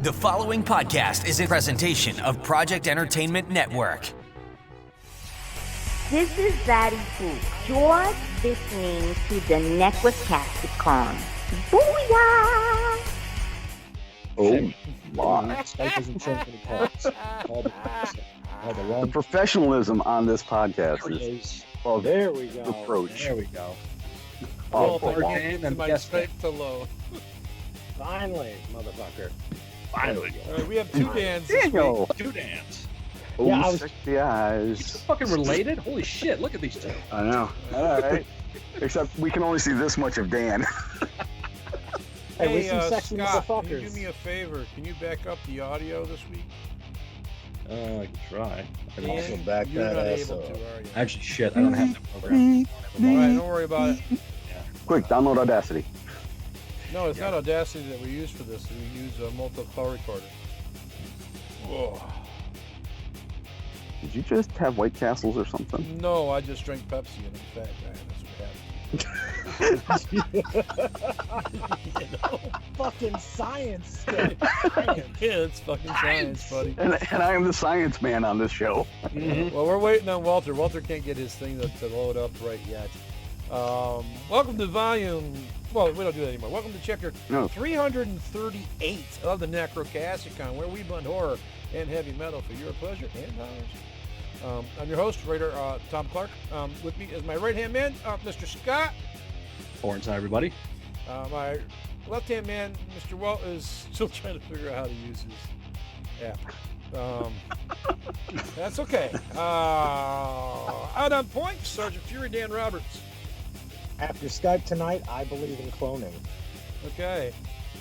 The following podcast is a presentation of Project Entertainment Network. This is Zaddy Poop. You're listening to the Necrocasticon. Booyah! Oh, my. The professionalism on this podcast is there we go. Approach. There we go. My straight to low. Finally, motherfucker. Finally. All right, we have two Dans. Daniel. Two Dans. Oh, yeah, sexy eyes. You fucking related? Holy shit! Look at these two. I know. All right. Except we can only see this much of Dan. Hey, some sexy Scott, motherfuckers. can you do me a favor? Can you back up the audio this week? I can try. I can Dan, also back you're that not ass able up. to, are you? Actually, shit, I don't have that program. All right, don't worry about it. Quick, download Audacity. No, it's not Audacity that we use for this. We use a multiple call recorder. Whoa. Did you just have White Castles or something? No, I just drank Pepsi and I'm a fat guy. That's what happened. Fucking science. Yeah, it's fucking science, buddy. And I am the science man on this show. Mm-hmm. Well, we're waiting on Walter. Walter can't get his thing to load up right yet. Welcome to volume... Well, we don't do that anymore. Welcome to chapter 338 of the Necrocasticon, where we blend horror and heavy metal for your pleasure and ours. I'm your host, writer Tom Clark. With me is my right-hand man, Mr. Scott. Morning, everybody. My left-hand man, Mr. Walt, is still trying to figure out how to use his app. That's okay. Out on point, Sergeant Fury Dan Roberts. After Skype tonight, I believe in cloning. Okay.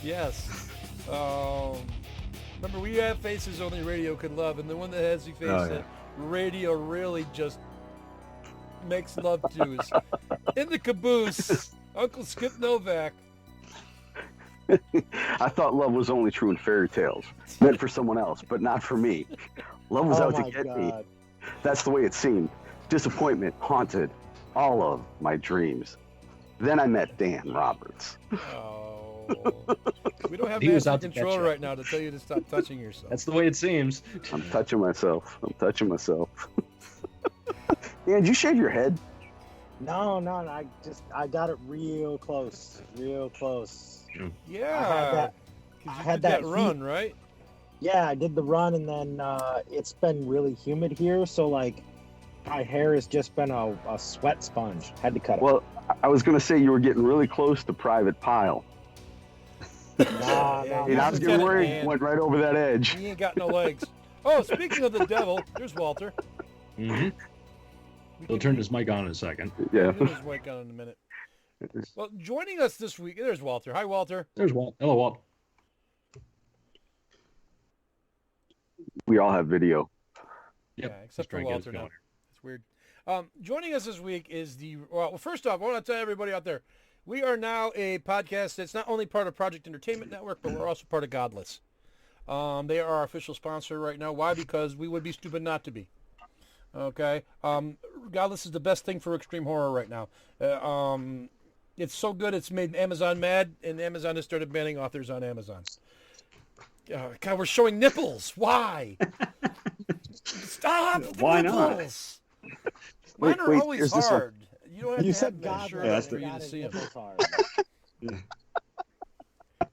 Yes. Remember, we have faces only radio can love, and the one that has the face that radio really just makes love to is in the caboose, Uncle Skip Novak. I thought love was only true in fairy tales. Meant for someone else, but not for me. Love was out to get me. That's the way it seemed. Disappointment haunted all of my dreams. Then I met Dan Roberts. Oh. We don't have He was master out to control catch you. right now to tell you to stop touching yourself. That's the way it seems. I'm touching myself. Dan, did you shave your head? No, I got it real close. Yeah. I You had did that run, right? Yeah, I did the run, and then it's been really humid here, so like my hair has just been a sweat sponge. Had to cut it. Well, I was going to say you were getting really close to Private Pile. Nah, And I was getting worried, went right over that edge. He ain't got no legs. Oh, speaking of the devil, there's Walter. Mm-hmm. He'll turn his mic on in a second. Yeah. We'll just wake on in a minute. Well, joining us this week, there's Walter. Hi, Walter. There's Walt. Hello, Walt. We all have video. Yep. Yeah, except for Trying to get Walter us now. going It's weird. Joining us this week is well, first off, I want to tell everybody out there, we are now a podcast that's not only part of Project Entertainment Network, but we're also part of Godless. They are our official sponsor right now. Why? Because we would be stupid not to be. Okay. Godless is the best thing for extreme horror right now. It's so good it's made Amazon mad, and Amazon has started banning authors on Amazon. God, we're showing nipples. Why? Stop! The Why nipples. Wait, Mine are always this hard. You don't have You to said have God, that shirt yeah, on that's for the- you to see them. Nipples hard.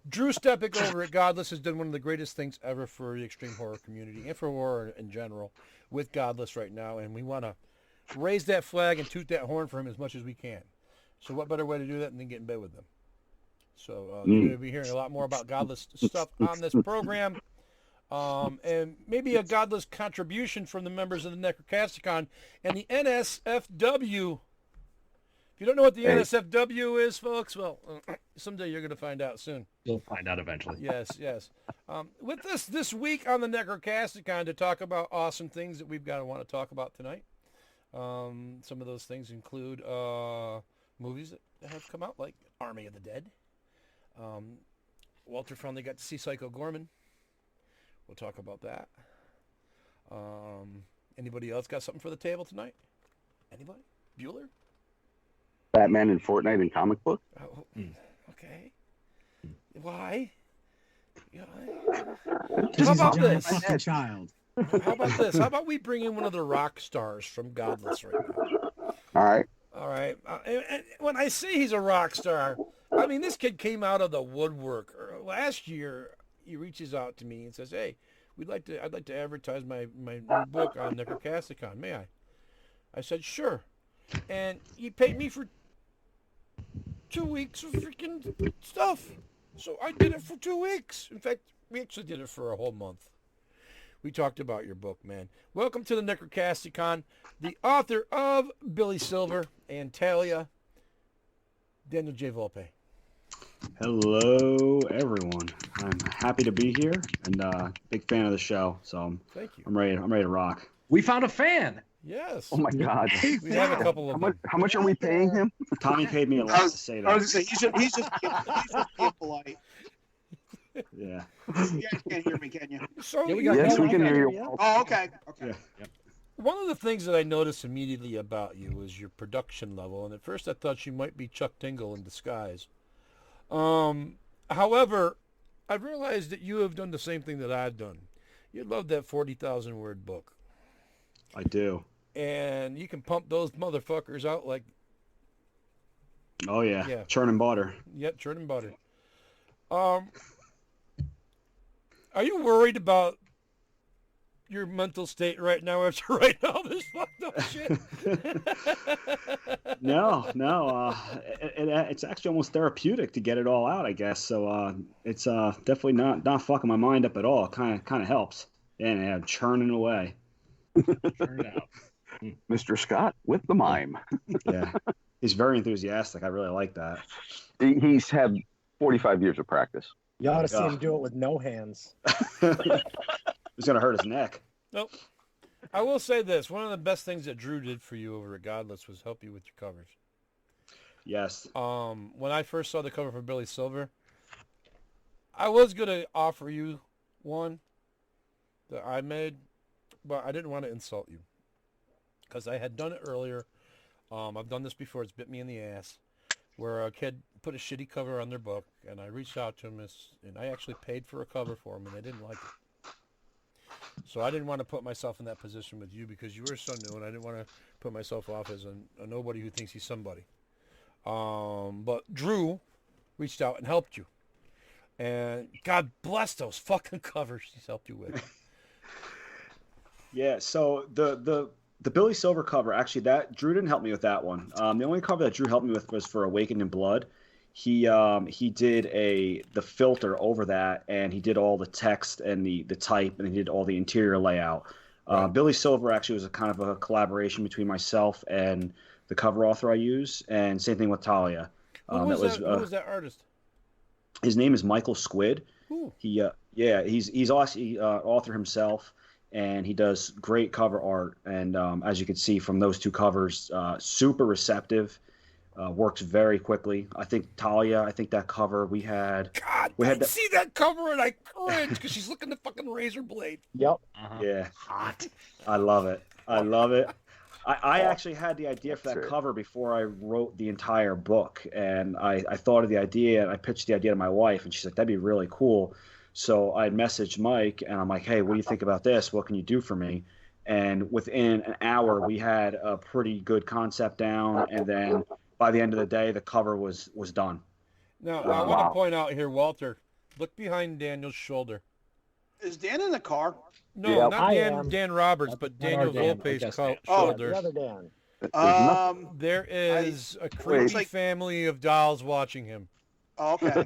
Drew Steppick over at Godless has done one of the greatest things ever for the extreme horror community and for horror in general with Godless right now, and we want to raise that flag and toot that horn for him as much as we can. So what better way to do that than get in bed with them? So you're going to be hearing a lot more about Godless stuff on this program, and maybe a Godless contribution from the members of the Necrocasticon and the NSFW. If you don't know what the NSFW is, folks, well, someday you're going to find out soon. You'll find out eventually. Yes. With us this week on the Necrocasticon to talk about awesome things that we've got to want to talk about tonight. Some of those things include movies that have come out, like Army of the Dead. Walter finally got to see Psycho Gorman. We'll talk about that. Anybody else got something for the table tonight? Anybody? Bueller? Batman in Fortnite and comic book? Oh, okay. Why? Yeah, How He's a about giant this? fucking child. How about this? How about we bring in one of the rock stars from Godless right now? All right. All right. And when I say he's a rock star, I mean this kid came out of the woodwork. Last year, he reaches out to me and says, "Hey, I'd like to advertise my new book on Necrocasticon. May I?" I said, "Sure." And he paid me for 2 weeks of freaking stuff. So I did it for 2 weeks. In fact, we actually did it for a whole month. We talked about your book, man. Welcome to the Necrocasticon. The author of Billy Silver and Talia, Daniel J. Volpe. Hello, everyone. I'm happy to be here and big fan of the show. So Thank you. I'm ready to rock. We found a fan. Yes. Oh my God. We have a couple of them. How much are we paying him? Tommy paid me a lot to say that. I was going to say, he's just being polite. Yeah. You guys can't hear me, can you? So, Yeah, we got Yes, you. we can hear you. Oh, okay. Okay. Yeah. Yep. one of the things that I noticed immediately about you was your production level. And at first I thought you might be Chuck Tingle in disguise. However, I've realized that you have done the same thing that I've done. You love that 40,000 word book. I do. And you can pump those motherfuckers out like, Oh yeah. Yeah. Churning butter. yep, churning butter. Are you worried about your mental state right now after writing all this fucked up shit? No. It's actually almost therapeutic to get it all out, I guess. So it's definitely not fucking my mind up at all. Kind of helps. And yeah, churning away. Turn it out. Mr. Scott with the mime. Yeah. He's very enthusiastic. I really like that. He's had 45 years of practice. You ought to see Yeah. him do it with no hands. He's gonna hurt his neck. Nope. I will say this. One of the best things that Drew did for you over at Godless was help you with your covers. Yes. When I first saw the cover for Billy Silver, I was going to offer you one that I made, but I didn't want to insult you because I had done it earlier. I've done this before. It's bit me in the ass, where a kid put a shitty cover on their book, and I reached out to him, and I actually paid for a cover for him, and they didn't like it. So I didn't want to put myself in that position with you because you were so new, and I didn't want to put myself off as a nobody who thinks he's somebody. But Drew reached out and helped you. And God bless those fucking covers he's helped you with. Yeah, so the Billy Silver cover, actually, that Drew didn't help me with that one. The only cover that Drew helped me with was for Awakened in Blood. He did the filter over that, and he did all the text and the type, and he did all the interior layout. Right. Billy Silver actually was a kind of a collaboration between myself and the cover author I use, and same thing with Talia. Who was that artist? His name is Michael Squid. Ooh. He's also author himself, and he does great cover art. And as you can see from those two covers, super receptive, works very quickly. I think Talia, that cover we had. God, I see that cover and I cringe because she's looking at the fucking razor blade. Yep. Yeah, hot. I love it. I actually had the idea for that cover before I wrote the entire book, and I thought of the idea, and I pitched the idea to my wife, and she's like, that'd be really cool. So I messaged Mike, and I'm like, hey, what do you think about this? What can you do for me? And within an hour, we had a pretty good concept down, and then by the end of the day, the cover was done. Now, I want to point out here, Walter, look behind Daniel's shoulder. Is Dan in the car? No, Yep. not Dan Roberts, but Not Daniel our Dan, Volpe's just shoulder. Oh, The other Dan. There is a creepy like- family of dolls watching him. Oh, okay.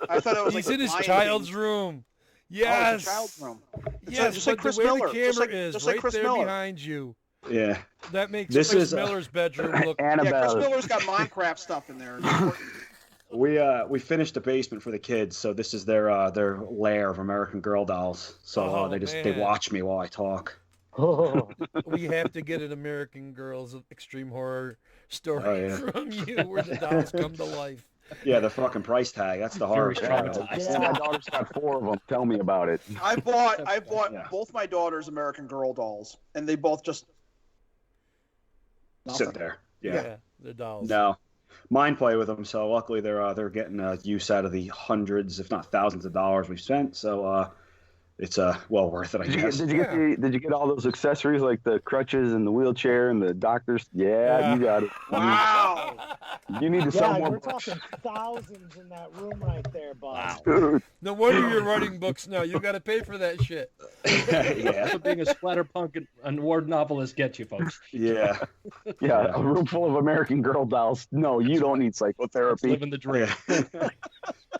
I thought it was He's like in his Lion child's King. room. Oh, Yes. it's a child's room. Yes, just but like Chris the way Miller. the camera Just like- is just like right Chris there Miller. behind you, Yeah. that makes This Chris is, Miller's bedroom look. Yeah, Chris Annabelle. Miller's got Minecraft stuff in there. We finished the basement for the kids, so this is their lair of American Girl dolls. So Oh, they man. watch me while I talk. Oh, We have to get an American Girls Extreme Horror story Oh, yeah. from you where the dolls come to life. Yeah, the fucking price tag. That's the hardest part. Yeah, my daughter's got 4 of them. Tell me about it. I bought Yeah. both my daughters American Girl dolls, and they both just Sit there. Yeah. They're dolls. No, mine play with them. So luckily they're getting use out of the hundreds, if not thousands, of dollars we've spent. So it's well worth it, I guess. Did you get all those accessories like the crutches and the wheelchair and the doctors? Yeah, you got it. Wow. You need to sell Yeah, more we're books. talking thousands in that room right there, boss. Dude. No wonder you're writing books now. You got to pay for that shit. Yeah. That's what being a splatterpunk and award novelist gets you, folks. Yeah. Yeah, a room full of American Girl dolls. No, you don't need psychotherapy. Living the dream.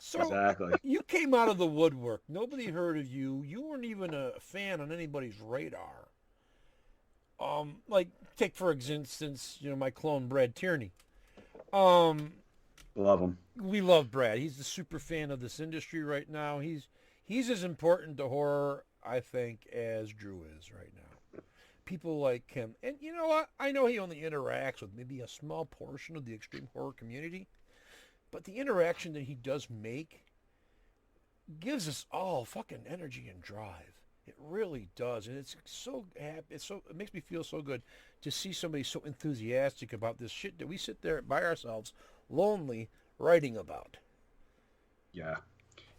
So Exactly. you came out of the woodwork. Nobody heard of you. You weren't even a fan on anybody's radar. Like take for instance, my clone Brad Tierney. Love him. We love Brad. He's the super fan of this industry right now. He's as important to horror, I think, as Drew is right now. People like him. And you know what? I know he only interacts with maybe a small portion of the extreme horror community, but the interaction that he does make gives us all fucking energy and drive. It really does. And it's so happy. It makes me feel so good to see somebody so enthusiastic about this shit that we sit there by ourselves, lonely, writing about. Yeah.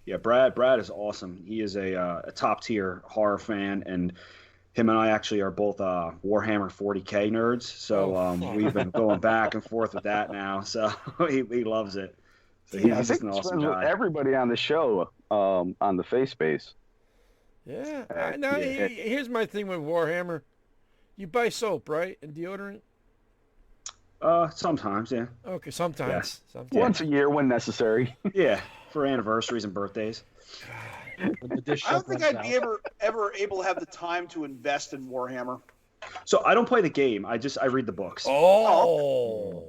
Yeah, Brad is awesome. He is a top tier horror fan, and him and I actually are both Warhammer 40K nerds. So we've been going back and forth with that now. So he loves it. So he's I just think an he awesome spends with guy. everybody on the show on the face space. Yeah. Now, here's my thing with Warhammer. You buy soap, right? And deodorant? Sometimes, yeah. Okay, sometimes. Sometimes. Once a year when necessary. Yeah, for anniversaries and birthdays. When the dish I don't soap think runs I'd be out. ever able to have the time to invest in Warhammer. So I don't play the game. I read the books. Oh.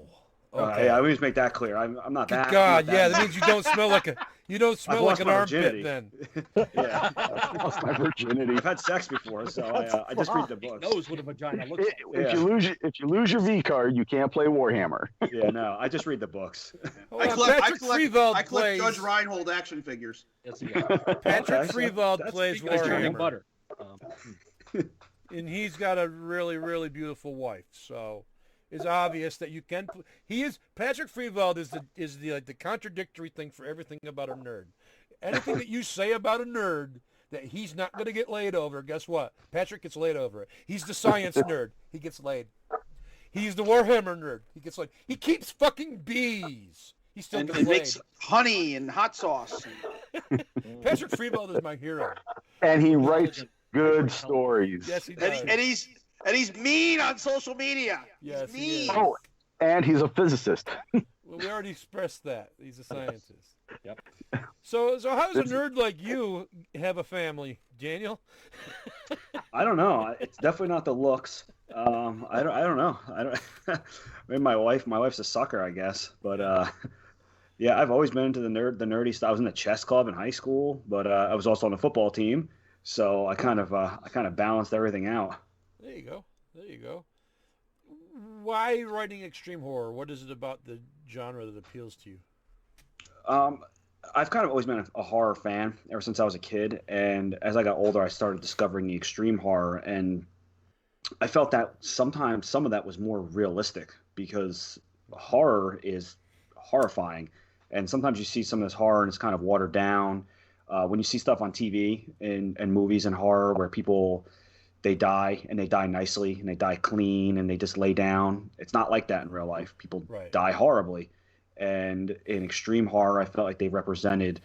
Okay. Yeah, I always make that clear. I'm not Good that. God, I'm not yeah, that- that means you don't smell like I've lost an my armpit virginity. then. Yeah, Lost my virginity. I've had sex before, so I just read the He books. knows what a vagina looks like. If you lose your V card, you can't play Warhammer. Yeah, no, I just read the books. Hold I on, collect Patrick Freeveld plays. Judge Reinhold action figures. Yes, he Patrick Okay, so Freeveld that's plays Because you're Warhammer, butter. and he's got a really, really beautiful wife. So it's obvious that you can. Patrick Freeveld is the contradictory thing for everything about a nerd. Anything that you say about a nerd that he's not going to get laid over, guess what? Patrick gets laid over it. He's the science nerd. He gets laid. He's the Warhammer nerd. He gets laid. He keeps fucking bees. He still And gets he laid. makes honey and hot sauce. Patrick Freeveld is my hero. And he writes good stories. Yes, he And, does. and he's mean on social media. Yes, he's he mean. is. Oh, and he's a physicist. Well, we already expressed that. He's a scientist. Yep. So how does a nerd like you have a family, Daniel? I don't know. It's definitely not the looks. I don't know. Maybe my wife's a sucker, I guess. But yeah, I've always been into the nerdy stuff. I was in the chess club in high school, but I was also on the football team, so I kind of balanced everything out. There you go. Why writing extreme horror? What is it about the genre that appeals to you? I've kind of always been a horror fan ever since I was a kid, and as I got older, I started discovering the extreme horror, and I felt that sometimes some of that was more realistic because horror is horrifying, and sometimes you see some of this horror and it's kind of watered down. When you see stuff on TV and movies and horror where people they die and they die nicely and they die clean and they just lay down, it's not like that in real life. People die horribly. And in extreme horror, I felt like they represented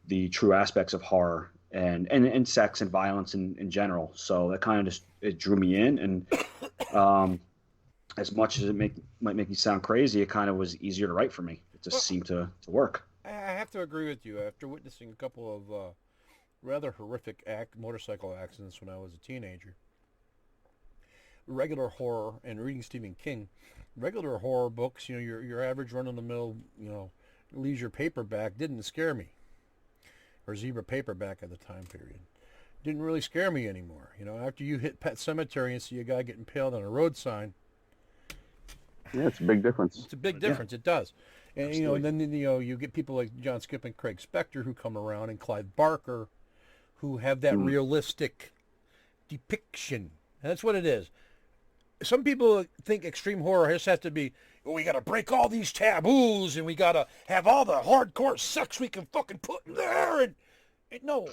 the true aspects of horror and sex and violence in general. So that kind of it drew me in. And as much as it might make me sound crazy, it kind of was easier to write for me. It just seemed to work. I have to agree with you. After witnessing a couple of rather horrific motorcycle accidents when I was a teenager, regular horror and reading Stephen King, regular horror books, your average run-of-the-mill, leisure paperback didn't scare me, or zebra paperback at the time period. Didn't really scare me anymore. After you hit Pet Cemetery and see a guy getting impaled on a road sign. Yeah, it's a big difference. It's a big difference. It does. And, Absolutely. and then, you get people like John Skip and Craig Spector who come around, and Clive Barker, who have that realistic depiction. And that's what it is. Some people think extreme horror just has to be, we got to break all these taboos and we got to have all the hardcore sex we can fucking put in there. And No,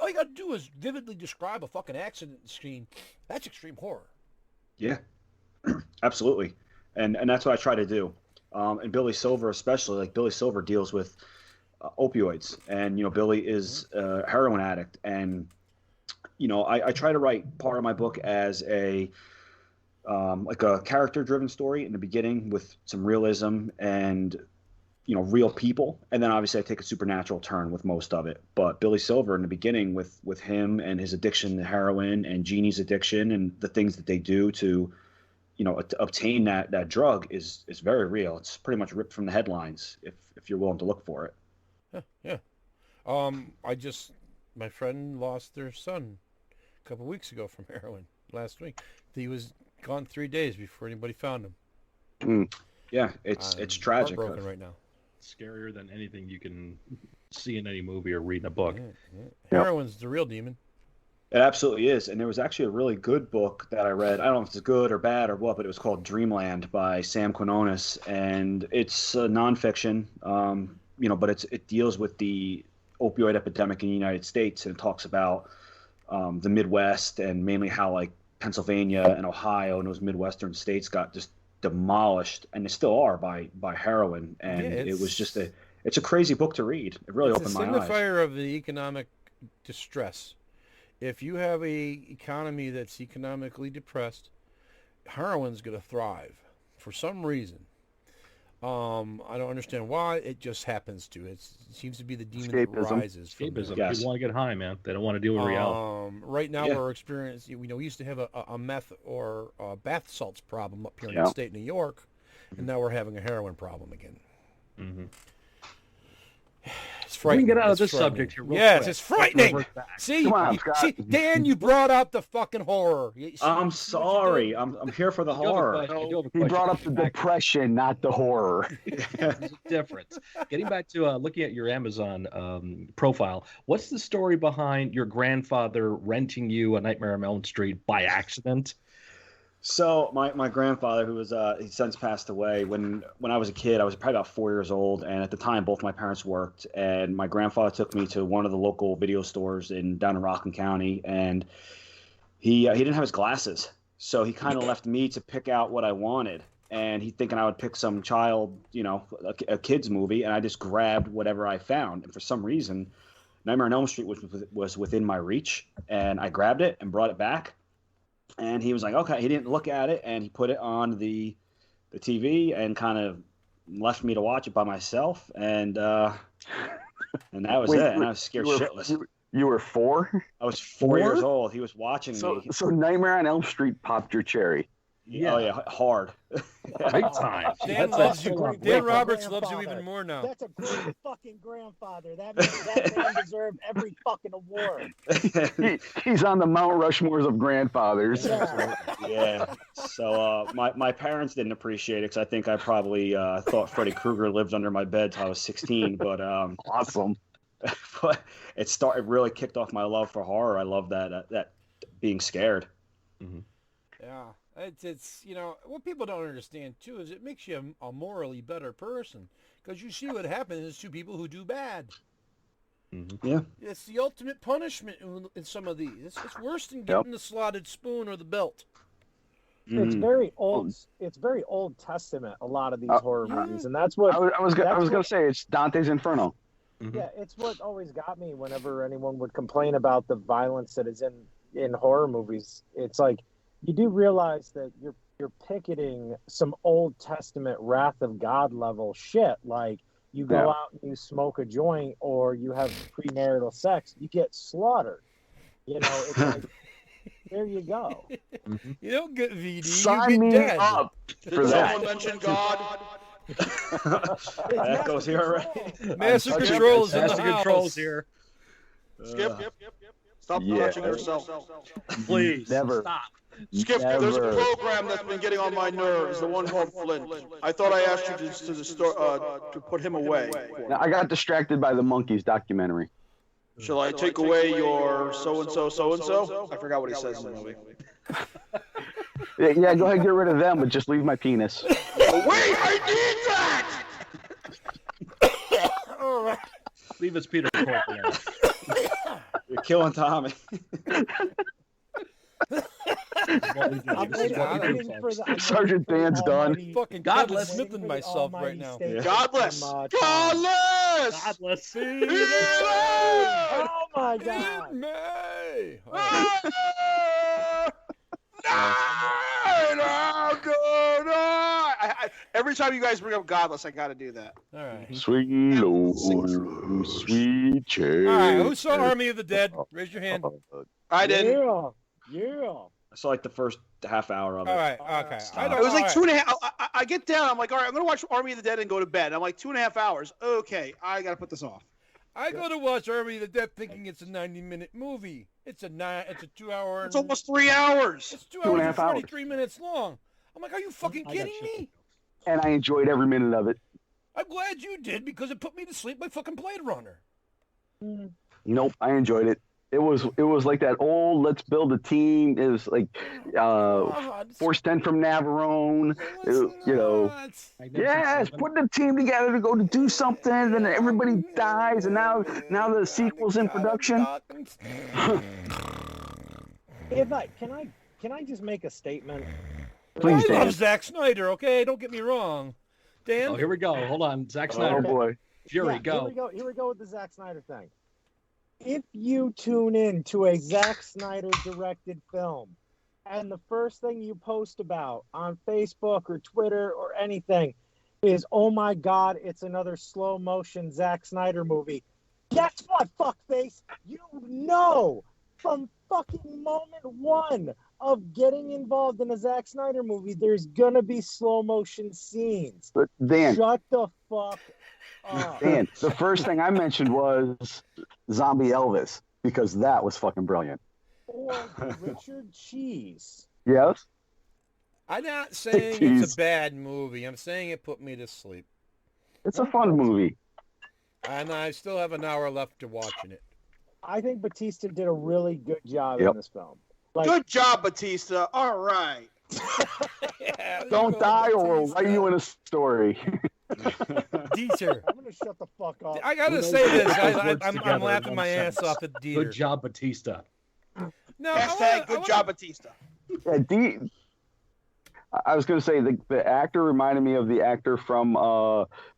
all you got to do is vividly describe a fucking accident scene. That's extreme horror. Yeah, absolutely, and that's what I try to do. And Billy Silver especially, like Billy Silver deals with opioids, and Billy is a heroin addict, and I try to write part of my book as a like a character-driven story in the beginning with some realism and real people, and then obviously I take a supernatural turn with most of it. But Billy Silver in the beginning with him and his addiction to heroin and Jeannie's addiction and the things that they do to obtain that drug is very real. It's pretty much ripped from the headlines if you're willing to look for it. Yeah. My friend lost their son a couple weeks ago from heroin last week. He was gone 3 days before anybody found him. Yeah, it's tragic. Heartbroken right now. Scarier than anything you can see in any movie or read in a book. Yeah. Heroin's the real demon. It absolutely is. And there was actually a really good book that I read. I don't know if it's good or bad or what, but it was called Dreamland by Sam Quinones, and it's nonfiction. But it deals with the opioid epidemic in the United States, and it talks about the Midwest and mainly how like Pennsylvania and Ohio and those Midwestern states got just demolished, and they still are by heroin. And it was just it's a crazy book to read. It really opened my eyes. It's a signifier of the economic distress. If you have a economy that's economically depressed, heroin's going to thrive for some reason. I don't understand why. It just happens to. It seems to be the demon that rises. Escapism. People want to get high, man. They don't want to deal with reality. Right now, we're experiencing. We used to have a meth or bath salts problem up here in the state of New York, and now we're having a heroin problem again. Mm-hmm. It's frightening. We can get out of this subject here. Yes, it's frightening. See, Dan, you brought out the fucking horror. I'm sorry. I'm here for the horror. He brought up the depression, not the horror. There's a difference. Getting back to looking at your Amazon profile, what's the story behind your grandfather renting you A Nightmare on Elm Street by accident? So my grandfather, who was he's since passed away, when I was a kid, I was probably about 4 years old, and at the time both my parents worked, and my grandfather took me to one of the local video stores down in Rockland County, and he didn't have his glasses, so he kind of left me to pick out what I wanted, and he thinking I would pick some child, a kid's movie, and I just grabbed whatever I found, and for some reason, Nightmare on Elm Street was within my reach, and I grabbed it and brought it back. And he was like, okay. He didn't look at it, and he put it on the TV and kind of left me to watch it by myself. And that was it. And I was scared shitless. You were 4? I was 4 years old. He was watching me. So Nightmare on Elm Street popped your cherry. Yeah. Oh, yeah, hard. Big time. Dan Roberts loves you even more now. That's a great fucking grandfather. That man deserved every fucking award. He's on the Mount Rushmores of grandfathers. Yeah. So my parents didn't appreciate it because I think I probably thought Freddy Krueger lived under my bed till I was 16. But awesome. But it really kicked off my love for horror. I love that being scared. Mm-hmm. Yeah. It's what people don't understand too is it makes you a morally better person because you see what happens to people who do bad. Mm-hmm. Yeah, it's the ultimate punishment in some of these. It's worse than getting the slotted spoon or the belt. It's very old. It's very Old Testament. A lot of these horror movies, and that's what I was gonna say. It's Dante's Inferno. Mm-hmm. Yeah, it's what always got me whenever anyone would complain about the violence that is in horror movies. It's like, you do realize that you're picketing some Old Testament wrath of God level shit. Like, you go out and you smoke a joint or you have premarital sex, you get slaughtered. It's like, there you go. Mm-hmm. You don't get VD, Sign you get me dead. up for Did that. someone mention God? that goes here already. Master Control's in the Master house. Control's here. Skip. Stop touching yourself. Please. Never. Stop. Skip, there's a program that's been getting on my nerves, the one called Flint. I thought I asked you to put him away. Now, I got distracted by the Monkeys documentary. Shall I take away your so-and-so, so-and-so? I forgot what he says in the movie. Yeah, go ahead and get rid of them, but just leave my penis. Wait, I need that! All right. Leave us Peter Corp there. You're killing Tommy. I'm waiting for the Sergeant Dan's done. Fucking Godless. Kevin Smithing myself right now. Godless! Godless! Godless. Oh my God! In May. No, good. Every time you guys bring up Godless, I got to do that. All right. Sweet low, sweet chair. All right. Who saw Army of the Dead? Raise your hand. I did. Yeah. I saw like the first half hour of it. All right. Okay. It was like 2.5. I get down. I'm like, all right, I'm going to watch Army of the Dead and go to bed. I'm like, 2.5 hours. Okay, I got to put this off. I go to watch Army of the Dead thinking it's a 90-minute movie. It's a 2-hour. It's almost 3 hours. It's 2 hours and 43 minutes long. I'm like, are you fucking kidding me? And I enjoyed every minute of it. I'm glad you did because it put me to sleep like fucking Blade Runner. Nope, I enjoyed it. It was like that old let's build a team. It was like Force 10 from Navarone. Yes, putting a team together to go to do something, and then everybody dies, and now the sequel's in production. Can I just make a statement? Please, I Dan. love Zack Snyder, okay? Don't get me wrong. Dan? Oh, here we go. Hold on. Zack Snyder. Oh boy. Fury, go. Here we go with the Zack Snyder thing. If you tune in to a Zack Snyder directed film, and the first thing you post about on Facebook or Twitter or anything is, oh my God, it's another slow motion Zack Snyder movie, guess what, fuckface? You know from fucking moment one of getting involved in a Zack Snyder movie, there's gonna be slow motion scenes. But Dan, Shut the fuck up. Dan, the first thing I mentioned was Zombie Elvis because that was fucking brilliant. Or Richard Cheese. Yes. I'm not saying it's a bad movie. I'm saying it put me to sleep. It's a fun movie. And I still have an hour left to watching it. I think Batista did a really good job in this film. Good job, Batista. All right. Don't die or we'll write you in a story. Dieter. I'm going to shut the fuck up. I got to say this. I'm laughing my ass off at Dieter. Good job, Batista. No, Good job, Batista. Yeah, I was going to say the actor reminded me of the actor from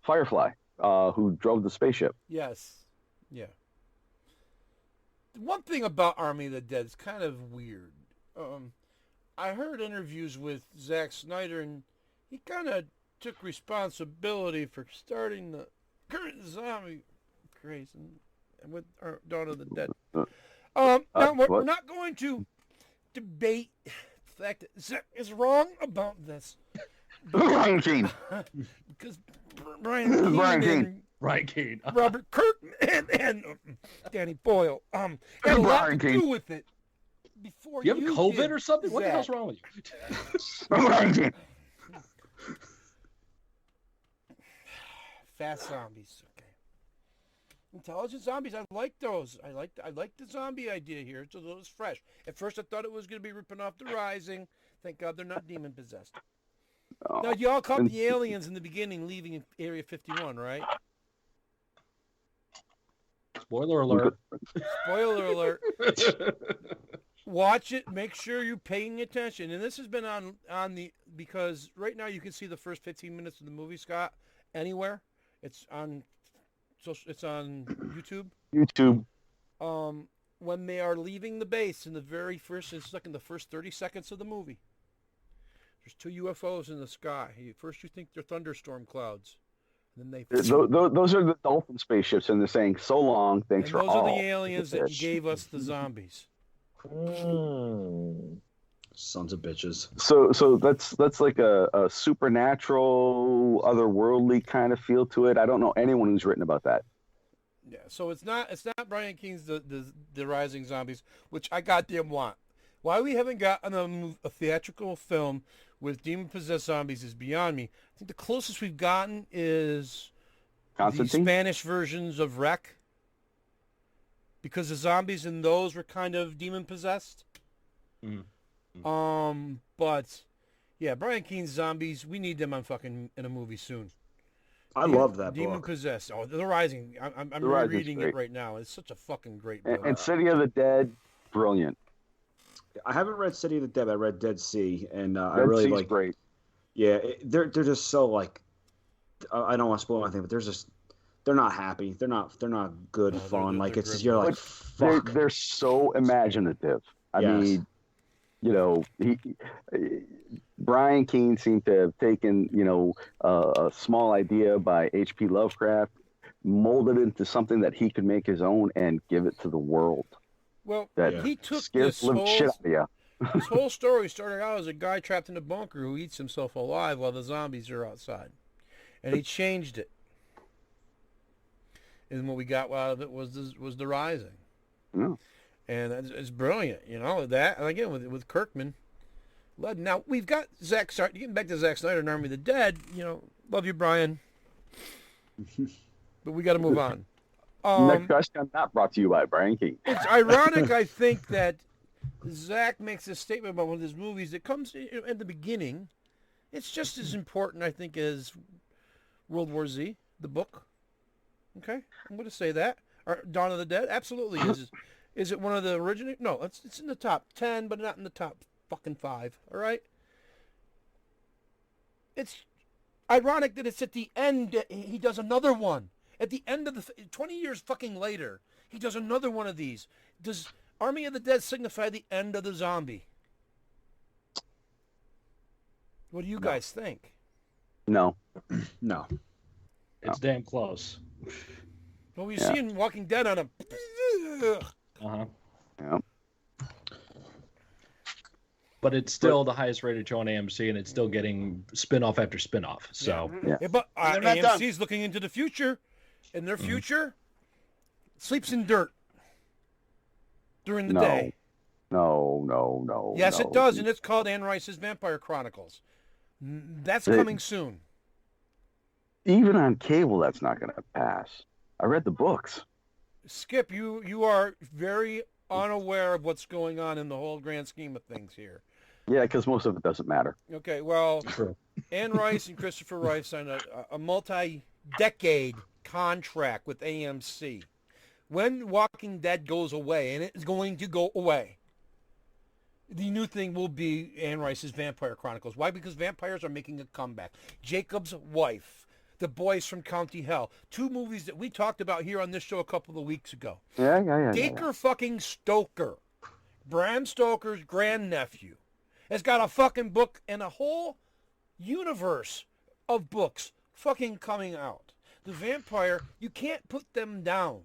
Firefly who drove the spaceship. Yes. Yeah. One thing about Army of the Dead is kind of weird. I heard interviews with Zack Snyder, and he kind of took responsibility for starting the current zombie craze and with Dawn of the Dead. Now, we're not going to debate the fact that Zack is wrong about this. Brian Keane. Because Brian Keane. Right, Kane. Robert Kirkman and Danny Boyle had a lot to do with it. Before you have COVID or something? What the hell's wrong with you? Fast zombies, okay. Intelligent zombies, I like those. I like the zombie idea here. It's a little fresh. At first, I thought it was going to be ripping off The Rising. Thank God they're not demon possessed. Now, y'all caught the aliens in the beginning leaving Area 51, right? Spoiler alert. Spoiler alert. Watch it. Make sure you're paying attention. And this has been on the, because right now you can see the first 15 minutes of the movie, Scott, anywhere. It's on YouTube. YouTube. When they are leaving the base in the very first, it's like in the first 30 seconds of the movie. There's 2 UFOs in the sky. First you think they're thunderstorm clouds. And then those are the dolphin spaceships, and they're saying, so long, thanks for all. Those are the aliens that gave us the zombies. Sons of bitches. So that's like a supernatural, otherworldly kind of feel to it. I don't know anyone who's written about that. Yeah, so it's not Brian King's the Rising Zombies, which I goddamn want. Why we haven't gotten a theatrical film with demon-possessed zombies is beyond me. I think the closest we've gotten is the Spanish versions of Rec, because the zombies in those were kind of demon-possessed. But yeah, Brian Keane's zombies, we need them in a movie soon. I loved that Demon book. Possessed. Oh, The Rising. I'm rereading it right now. It's such a fucking great book. And City of the Dead, brilliant. I haven't read City of the Dead. I read Dead Sea, and I Dead really Sea's like. great. Yeah, they're just so like. I don't want to spoil anything, but they're not happy. They're not good fun. Like it's just, you're like, fuck. They're so imaginative. I mean, you know, Brian Keene seemed to have taken, you know, a small idea by H.P. Lovecraft, molded it into something that he could make his own and give it to the world. Well, that he took scares the living shit out of you. This whole story started out as a guy trapped in a bunker who eats himself alive while the zombies are outside. And he changed it. And what we got out of it was the Rising. Yeah. And it's brilliant, you know, that. And again, with Kirkman. Now, we've got Zack Snyder. Getting back to Zack Snyder and Army of the Dead, you know, love you, Brian. But we got to move on. Necrocasticon not brought to you by Brian Keene. It's ironic, I think, that Zack makes a statement about one of his movies that comes at the beginning. It's just as important, I think, as World War Z, the book. Okay, I'm going to say that. Or Dawn of the Dead, absolutely is. Is it one of the original? No, it's in the top 10, but not in the top fucking 5. All right. It's ironic that it's at the end that he does another one. At the end of 20 years fucking later, he does another one of these. Does Army of the Dead signify the end of the zombie? What do you guys think? No. No. It's damn close. Well, we see in Walking Dead on a... Uh-huh. Yeah. But it's still the highest rated show on AMC, and it's still getting spin-off after spin-off. So, yeah, but AMC's looking into the future, and their future sleeps in dirt during the day. No. Yes, it does, and it's called Anne Rice's Vampire Chronicles. That's coming soon. Even on cable, that's not going to pass. I read the books. Skip, you are very unaware of what's going on in the whole grand scheme of things here. Yeah, because most of it doesn't matter. Okay, well, Anne Rice and Christopher Rice signed a multi-decade contract with AMC. When Walking Dead goes away, and it's going to go away, the new thing will be Anne Rice's Vampire Chronicles. Why? Because vampires are making a comeback. Jacob's Wife, The Boys from County Hell, 2 movies that we talked about here on this show a couple of weeks ago. Yeah. Dacre fucking Stoker, Bram Stoker's grandnephew, has got a fucking book and a whole universe of books fucking coming out. The vampire, you can't put them down.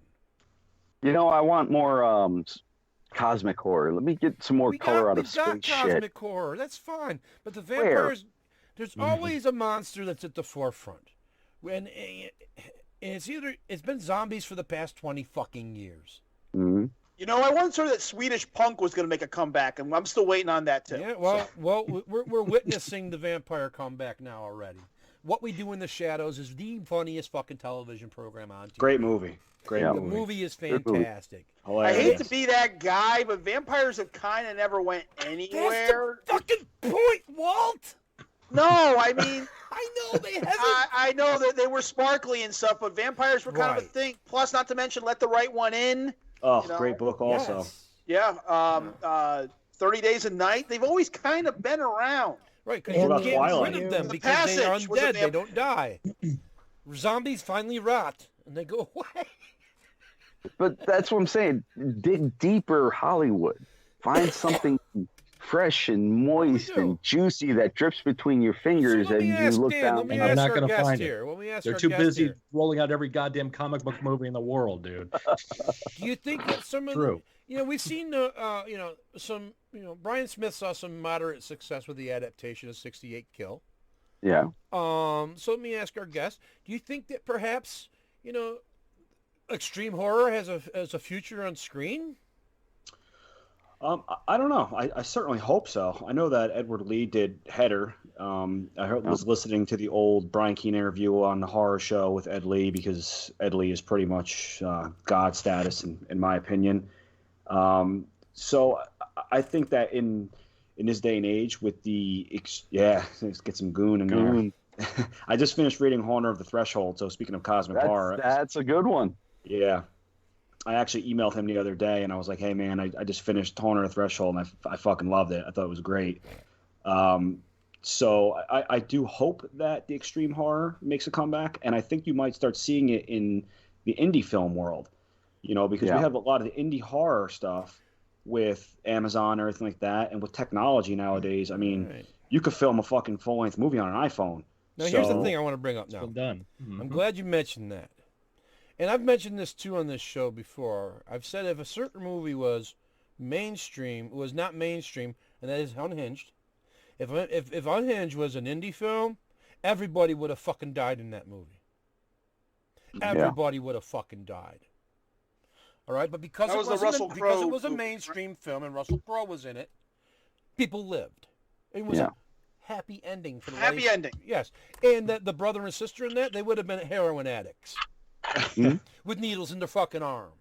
You know, I want more cosmic horror. Let me get some more color out of space shit. We got cosmic horror. That's fine. But the vampires, there's always a monster that's at the forefront. And it's been zombies for the past 20 fucking years. Mm-hmm. You know, I once heard that Swedish punk was going to make a comeback, and I'm still waiting on that too. Yeah, well, we're witnessing the vampire comeback now already. What We Do in the Shadows is the funniest fucking television program on TV. Great movie. The movie is fantastic. I hate to be that guy, but vampires have kind of never went anywhere. That's the fucking point, Walt. No, I mean, I know they haven't. I know that they were sparkly and stuff, but vampires were kind of a thing. Plus, not to mention, Let the Right One In. Oh, great book also. Yes. Yeah, 30 Days a Night. They've always kind of been around. Right, because you can't get rid of them because they are undead. They don't die. Zombies finally rot, and they go away. But that's what I'm saying. Dig deeper, Hollywood. Find something fresh and moist and juicy that drips between your fingers and you look down. I'm not going to find it. They're too busy rolling out every goddamn comic book movie in the world, dude. Do you think that some of the, we've seen Brian Smith saw some moderate success with the adaptation of 68 Kill. Yeah. So let me ask our guest, do you think that perhaps, extreme horror has a future on screen? I don't know. I certainly hope so. I know that Edward Lee did Header. I was listening to the old Brian Keene interview on the horror show with Ed Lee because Ed Lee is pretty much God status in my opinion. So I think that in this day and age with let's get some goon in there. I just finished reading Horror of the Threshold. So speaking of cosmic horror, that's a good one. Yeah, I actually emailed him the other day, and I was like, "Hey, man, I just finished Horror of the Threshold, and I fucking loved it. I thought it was great." So I do hope that the extreme horror makes a comeback, and I think you might start seeing it in the indie film world, because we have a lot of the indie horror stuff with Amazon or everything like that, and with technology nowadays. I mean, you could film a fucking full-length movie on an iPhone. Now, here's the thing I want to bring up now. Done. Mm-hmm. I'm glad you mentioned that. And I've mentioned this, too, on this show before. I've said if a certain movie was mainstream, was not mainstream, and that is Unhinged. If Unhinged was an indie film, everybody would have fucking died in that movie. Everybody would have fucking died. All right? But because it was a mainstream film and Russell Crowe was in it, people lived. It was a happy ending for the happy ending. Yes. And the brother and sister in that, they would have been heroin addicts with needles in their fucking arms.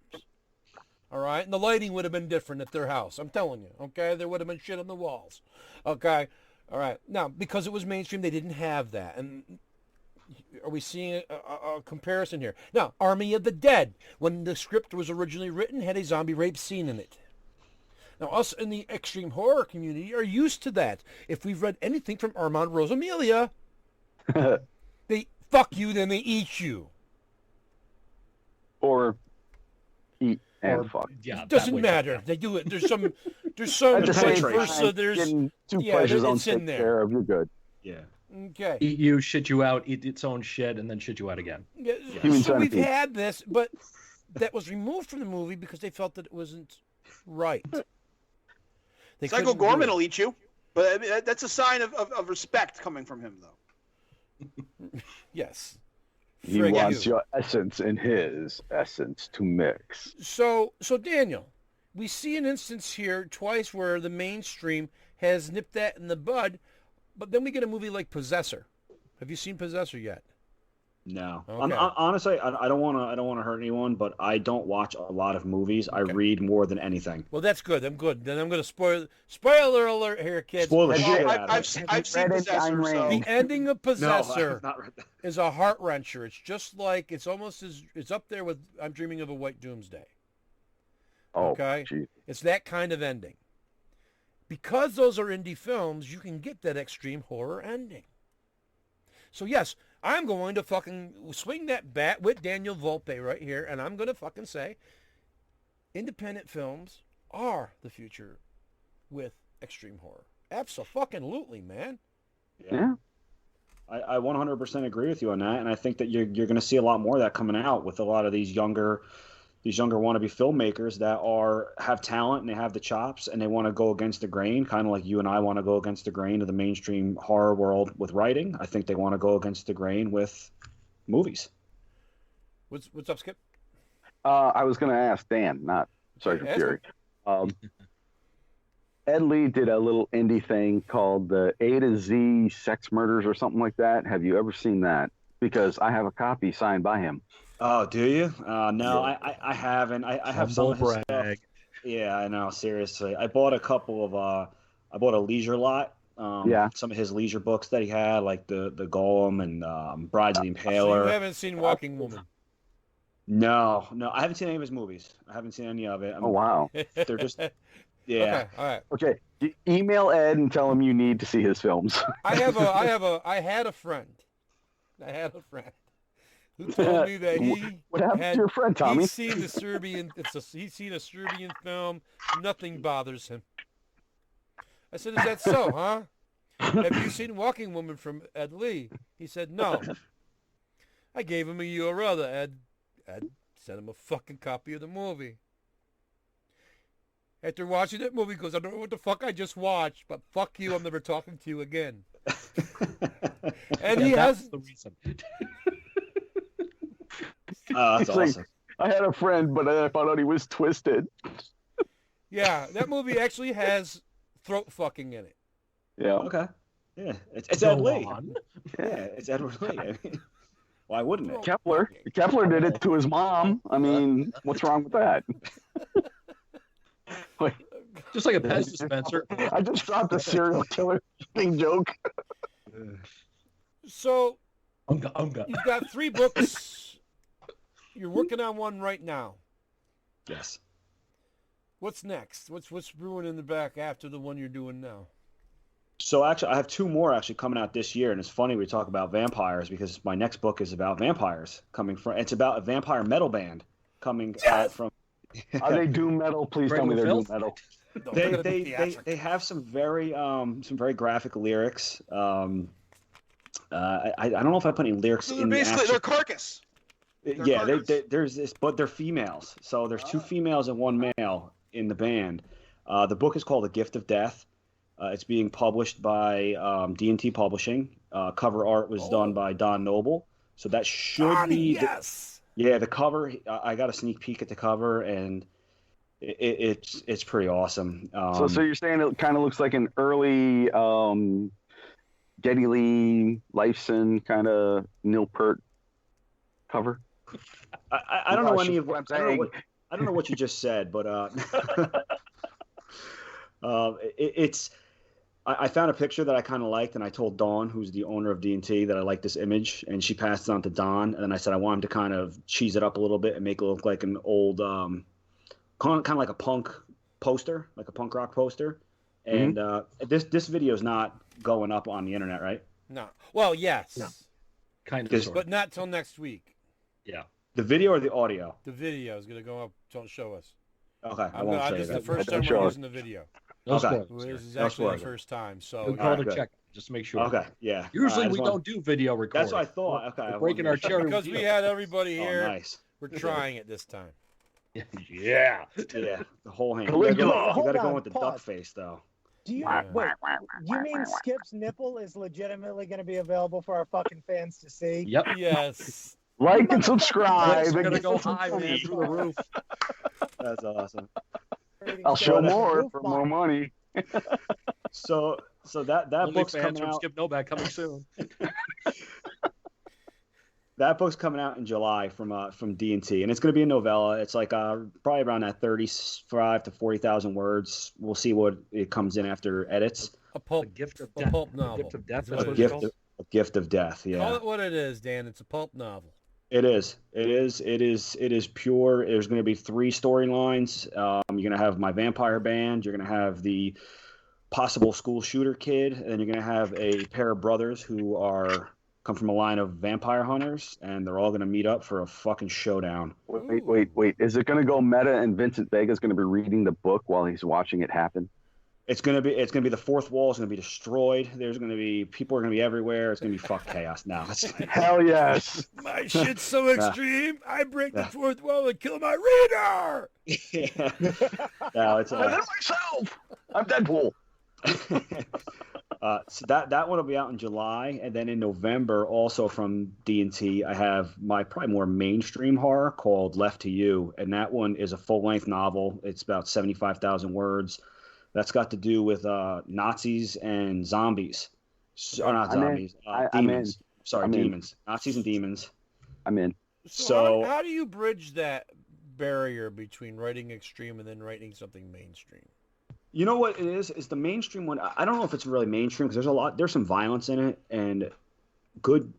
All right? And the lighting would have been different at their house. I'm telling you. Okay? There would have been shit on the walls. Okay? All right. Now, because it was mainstream, they didn't have that. And are we seeing a comparison here? Now, Army of the Dead, when the script was originally written, had a zombie rape scene in it. Now, us in the extreme horror community are used to that. If we've read anything from Armand Rosamilia, they fuck you, then they eat you. Or eat and fuck. Yeah, it doesn't matter. They do it. There's some vice versa. There's two pleasures on it's in there. Care of, you're good. Yeah. Okay. Eat you, shit you out, eat its own shit, and then shit you out again. Yeah. So we've had this, but that was removed from the movie because they felt that it wasn't right. Psycho Gorman will eat you, but that's a sign of respect coming from him, though. Yes. He wants your essence and his essence to mix. So Daniel, we see an instance here twice where the mainstream has nipped that in the bud, but then we get a movie like Possessor. Have you seen Possessor yet? No. Okay. Honestly, I don't want to hurt anyone, but I don't watch a lot of movies. I read more than anything. Well, that's good. I'm good. Then I'm going to spoiler alert here, kids. Spoiler shit. I've seen Possessor. So. The ending of Possessor No, I have not read that. is a heart wrencher. It's just like it's up there with I'm Dreaming of a White Doomsday. Oh, okay, geez. It's that kind of ending. Because those are indie films, you can get that extreme horror ending. So yes, I'm going to fucking swing that bat with Daniel Volpe right here, and I'm going to fucking say independent films are the future with extreme horror. Absolutely, man. Yeah. I 100% agree with you on that, and I think that you're going to see a lot more of that coming out with a lot of these younger wannabe filmmakers that have talent and they have the chops and they want to go against the grain, kind of like you and I want to go against the grain of the mainstream horror world with writing. I think they want to go against the grain with movies. What's up, Skip? I was going to ask Dan, not Sergeant Fury. Ed Lee did a little indie thing called the A to Z Sex Murders or something like that. Have you ever seen that? Because I have a copy signed by him. Oh, do you? No, I haven't. I have some of his stuff. Yeah, I know. Seriously, I bought a couple of. I bought a Leisure Lot. Some of his leisure books that he had, like the Golem and Brides of the Impaler. So you haven't seen Walking Woman? No, I haven't seen any of his movies. I haven't seen any of it. Oh wow, they're just. Yeah. Okay. All right. Okay. Email Ed and tell him you need to see his films. I had a friend who told me that what happened to your friend, Tommy? He's seen a Serbian film. Nothing bothers him. I said, "Is that so, huh? Have you seen Walking Woman from Ed Lee?" He said, "No." I gave him a URL. Ed sent him a fucking copy of the movie. After watching that movie, he goes, "I don't know what the fuck I just watched, but fuck you, I'm never talking to you again." And he has the reason. That's awesome. I had a friend, but I found out he was twisted. Yeah, that movie actually has throat fucking in it. Yeah. Okay. Yeah, it's Ed Lee. Yeah, it's Edward Lee. I mean, why wouldn't it? Kepler did it to his mom. I mean, what's wrong with that? Wait. Just like a Pez dispenser. I just dropped a serial killer joke. So Unga. you've got 3 books. You're working on one right now. Yes. What's next? What's brewing in the back after the one you're doing now? So actually, I have 2 more actually coming out this year, and it's funny we talk about vampires because my next book is about vampires coming from. It's about a vampire metal band coming out from. Are they doom metal? Please tell me they're doom metal. They have some very graphic lyrics. I don't know if I put any lyrics So in. basically, they're Carcass. There's this, but they're females. So there's 2 females and 1 male in the band. The book is called The Gift of Death. It's being published by D&T Publishing. Cover art was done by Don Noble. So that should be... Yes! The cover, I got a sneak peek at the cover, and it's pretty awesome. So you're saying it kind of looks like an early Geddy Lee, Lifeson kind of Neil Peart cover? I don't know any of what I'm saying. I don't know what you just said, but it's... I found a picture that I kind of liked, and I told Dawn, who's the owner of D&T, that I like this image, and she passed it on to Don. And then I said I want him to kind of cheese it up a little bit and make it look like an old, kind of like a punk poster, like a punk rock poster. And this video is not going up on the internet, right? No. Well, yes. No. Kind of, but not till next week. Yeah. The video or the audio? The video is going to go up. Don't show us. Okay, I won't show you This is that. the first time we're using the video. No Okay. spoilers. This is No actually the spoilers. first time. So We called good. to check, just to make sure. Okay, yeah. Usually I just we want- don't do video recording. That's what I thought. Okay, I We're breaking our wanted to- cherry because we had everybody Oh, here, nice. we're trying it this time. Yeah. Yeah, the whole hand. You Caligula. gotta Hold go on, with the pause. duck face, though. Do you Yeah. wait? You mean Skip's nipple is legitimately going to be available for our fucking fans to see? Yep. Yes. Like and subscribe. It's and gonna get go some high, man, tweets. through the roof. That's awesome. I'll show more for more money. So that book's OnlyFans coming from out. Skip Novak coming soon. That book's coming out in July from D&T, and it's going to be a novella. It's like probably around that 35 to 40,000 words. We'll see what it comes in after edits. A pulp, The gift of a death. pulp The novel. gift of death. That's That's what what it it's is. called. A gift of death. Call Yeah, it what it is, Dan. It's a pulp novel. it is. It is pure. There's going to be 3 storylines. You're going to have my vampire band. You're going to have the possible school shooter kid, and then you're going to have a pair of brothers who come from a line of vampire hunters, and they're all going to meet up for a fucking showdown. Wait. Is it going to go meta and Vincent Vega's going to be reading the book while he's watching it happen? It's gonna be the fourth wall is gonna be destroyed. There's gonna be people are gonna be everywhere. It's gonna be fuck chaos now. Hell yes. My shit's so extreme, I break the fourth wall and kill my reader. Yeah. No, it's I did it myself. I'm Deadpool. So that one will be out in July, and then in November, also from D&T, I have my probably more mainstream horror called Left to You, and that one is a full-length novel. It's about 75,000 words. That's got to do with Nazis and zombies. Or not zombies, demons. Sorry, demons. Nazis and demons. I'm in. So how do you bridge that barrier between writing extreme and then writing something mainstream? You know what it is the mainstream one. I don't know if it's really mainstream because there's some violence in it, and good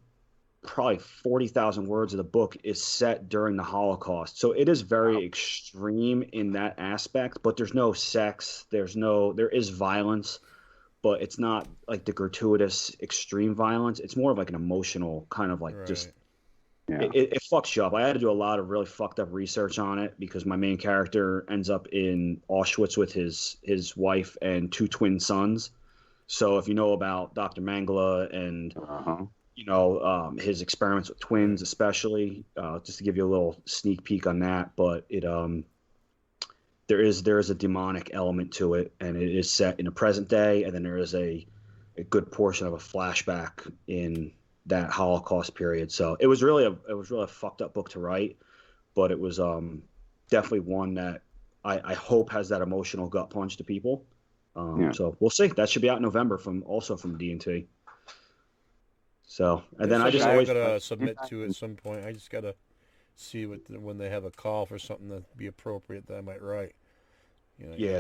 probably 40,000 words of the book is set during the Holocaust. So it is very extreme in that aspect, but there's no sex, there is violence, but it's not like the gratuitous extreme violence. It's more of like an emotional kind of like just it fucks you up. I had to do a lot of really fucked up research on it because my main character ends up in Auschwitz with his wife and 2 twin sons. So if you know about Dr. Mengele and his experiments with twins, especially, just to give you a little sneak peek on that, but there is a demonic element to it, and it is set in the present day, and then there is a good portion of a flashback in that Holocaust period. So it was really a fucked up book to write, but it was definitely one that I hope has that emotional gut punch to people. So we'll see. That should be out in November from D&T. So, and then I just always gotta submit to at some point. I just gotta see when they have a call for something that'd be appropriate that I might write.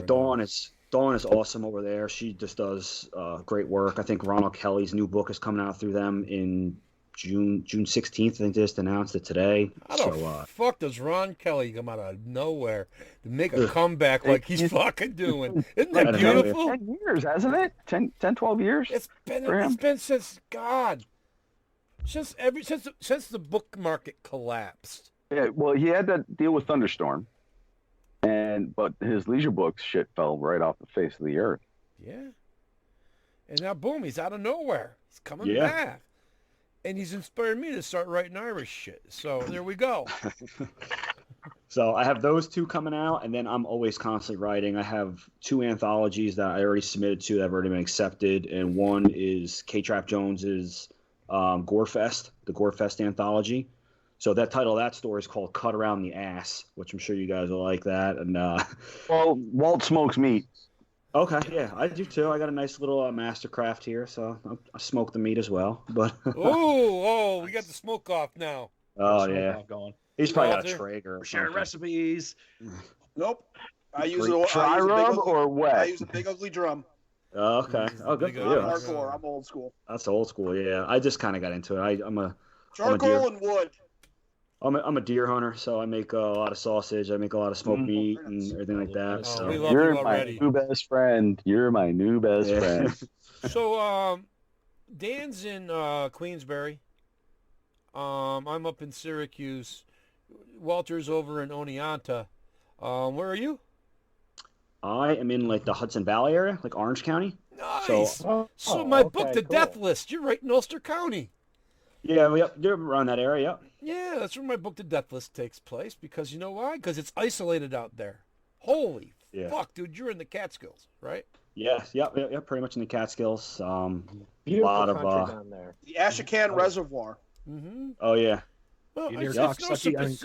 Dawn is Dawn is awesome over there. She just does great work. I think Ronald Kelly's new book is coming out through them in June 16th. I think they just announced it today. How the fuck does Ron Kelly come out of nowhere to make a comeback like he's fucking doing? Isn't that beautiful? 10 years, hasn't it? 10, 12 years? It's been since God. Since the book market collapsed. Yeah, well, he had to deal with Thunderstorm, but his leisure books shit fell right off the face of the earth. Yeah, and now boom, he's out of nowhere. He's coming back, and he's inspired me to start writing Irish shit. So there we go. So I have those two coming out, and then I'm always constantly writing. I have 2 anthologies that I already submitted to that have already been accepted, and one is K-Trap Jones's Gorefest, the Gorefest anthology. So that title of that story is called Cut Around the Ass, which I'm sure you guys will like that. And well, Walt smokes meat. Okay, yeah, I do too. I got a nice little mastercraft here, so I smoke the meat as well. But oh, we got the smoke off now. Oh yeah, going. He's probably got a Traeger. We're sharing recipes. Nope. I use dry rub or wet. I use a big ugly drum. Okay. Oh, good for you. Hardcore. I'm old school. That's old school. Yeah, I just kind of got into it. I'm a charcoal and wood. I'm a deer hunter, so I make a lot of sausage. I make a lot of smoked meat and everything like that. So. We love You're you already. my new best friend. You're my new best friend. So, Dan's in Queensbury. I'm up in Syracuse. Walter's over in Oneonta. Where are you? I am in like the Hudson Valley area, like Orange County. Nice. So my book, The Death List, you're right in Ulster County. Yeah, you're around that area. Yeah, that's where my book, The Death List, takes place. Because you know why? Because it's isolated out there. Holy fuck, dude! You're in the Catskills, right? Yeah, pretty much in the Catskills. Beautiful lot of country down there. The Ashakan Reservoir. Mm-hmm. Oh yeah. Well, it's no surprise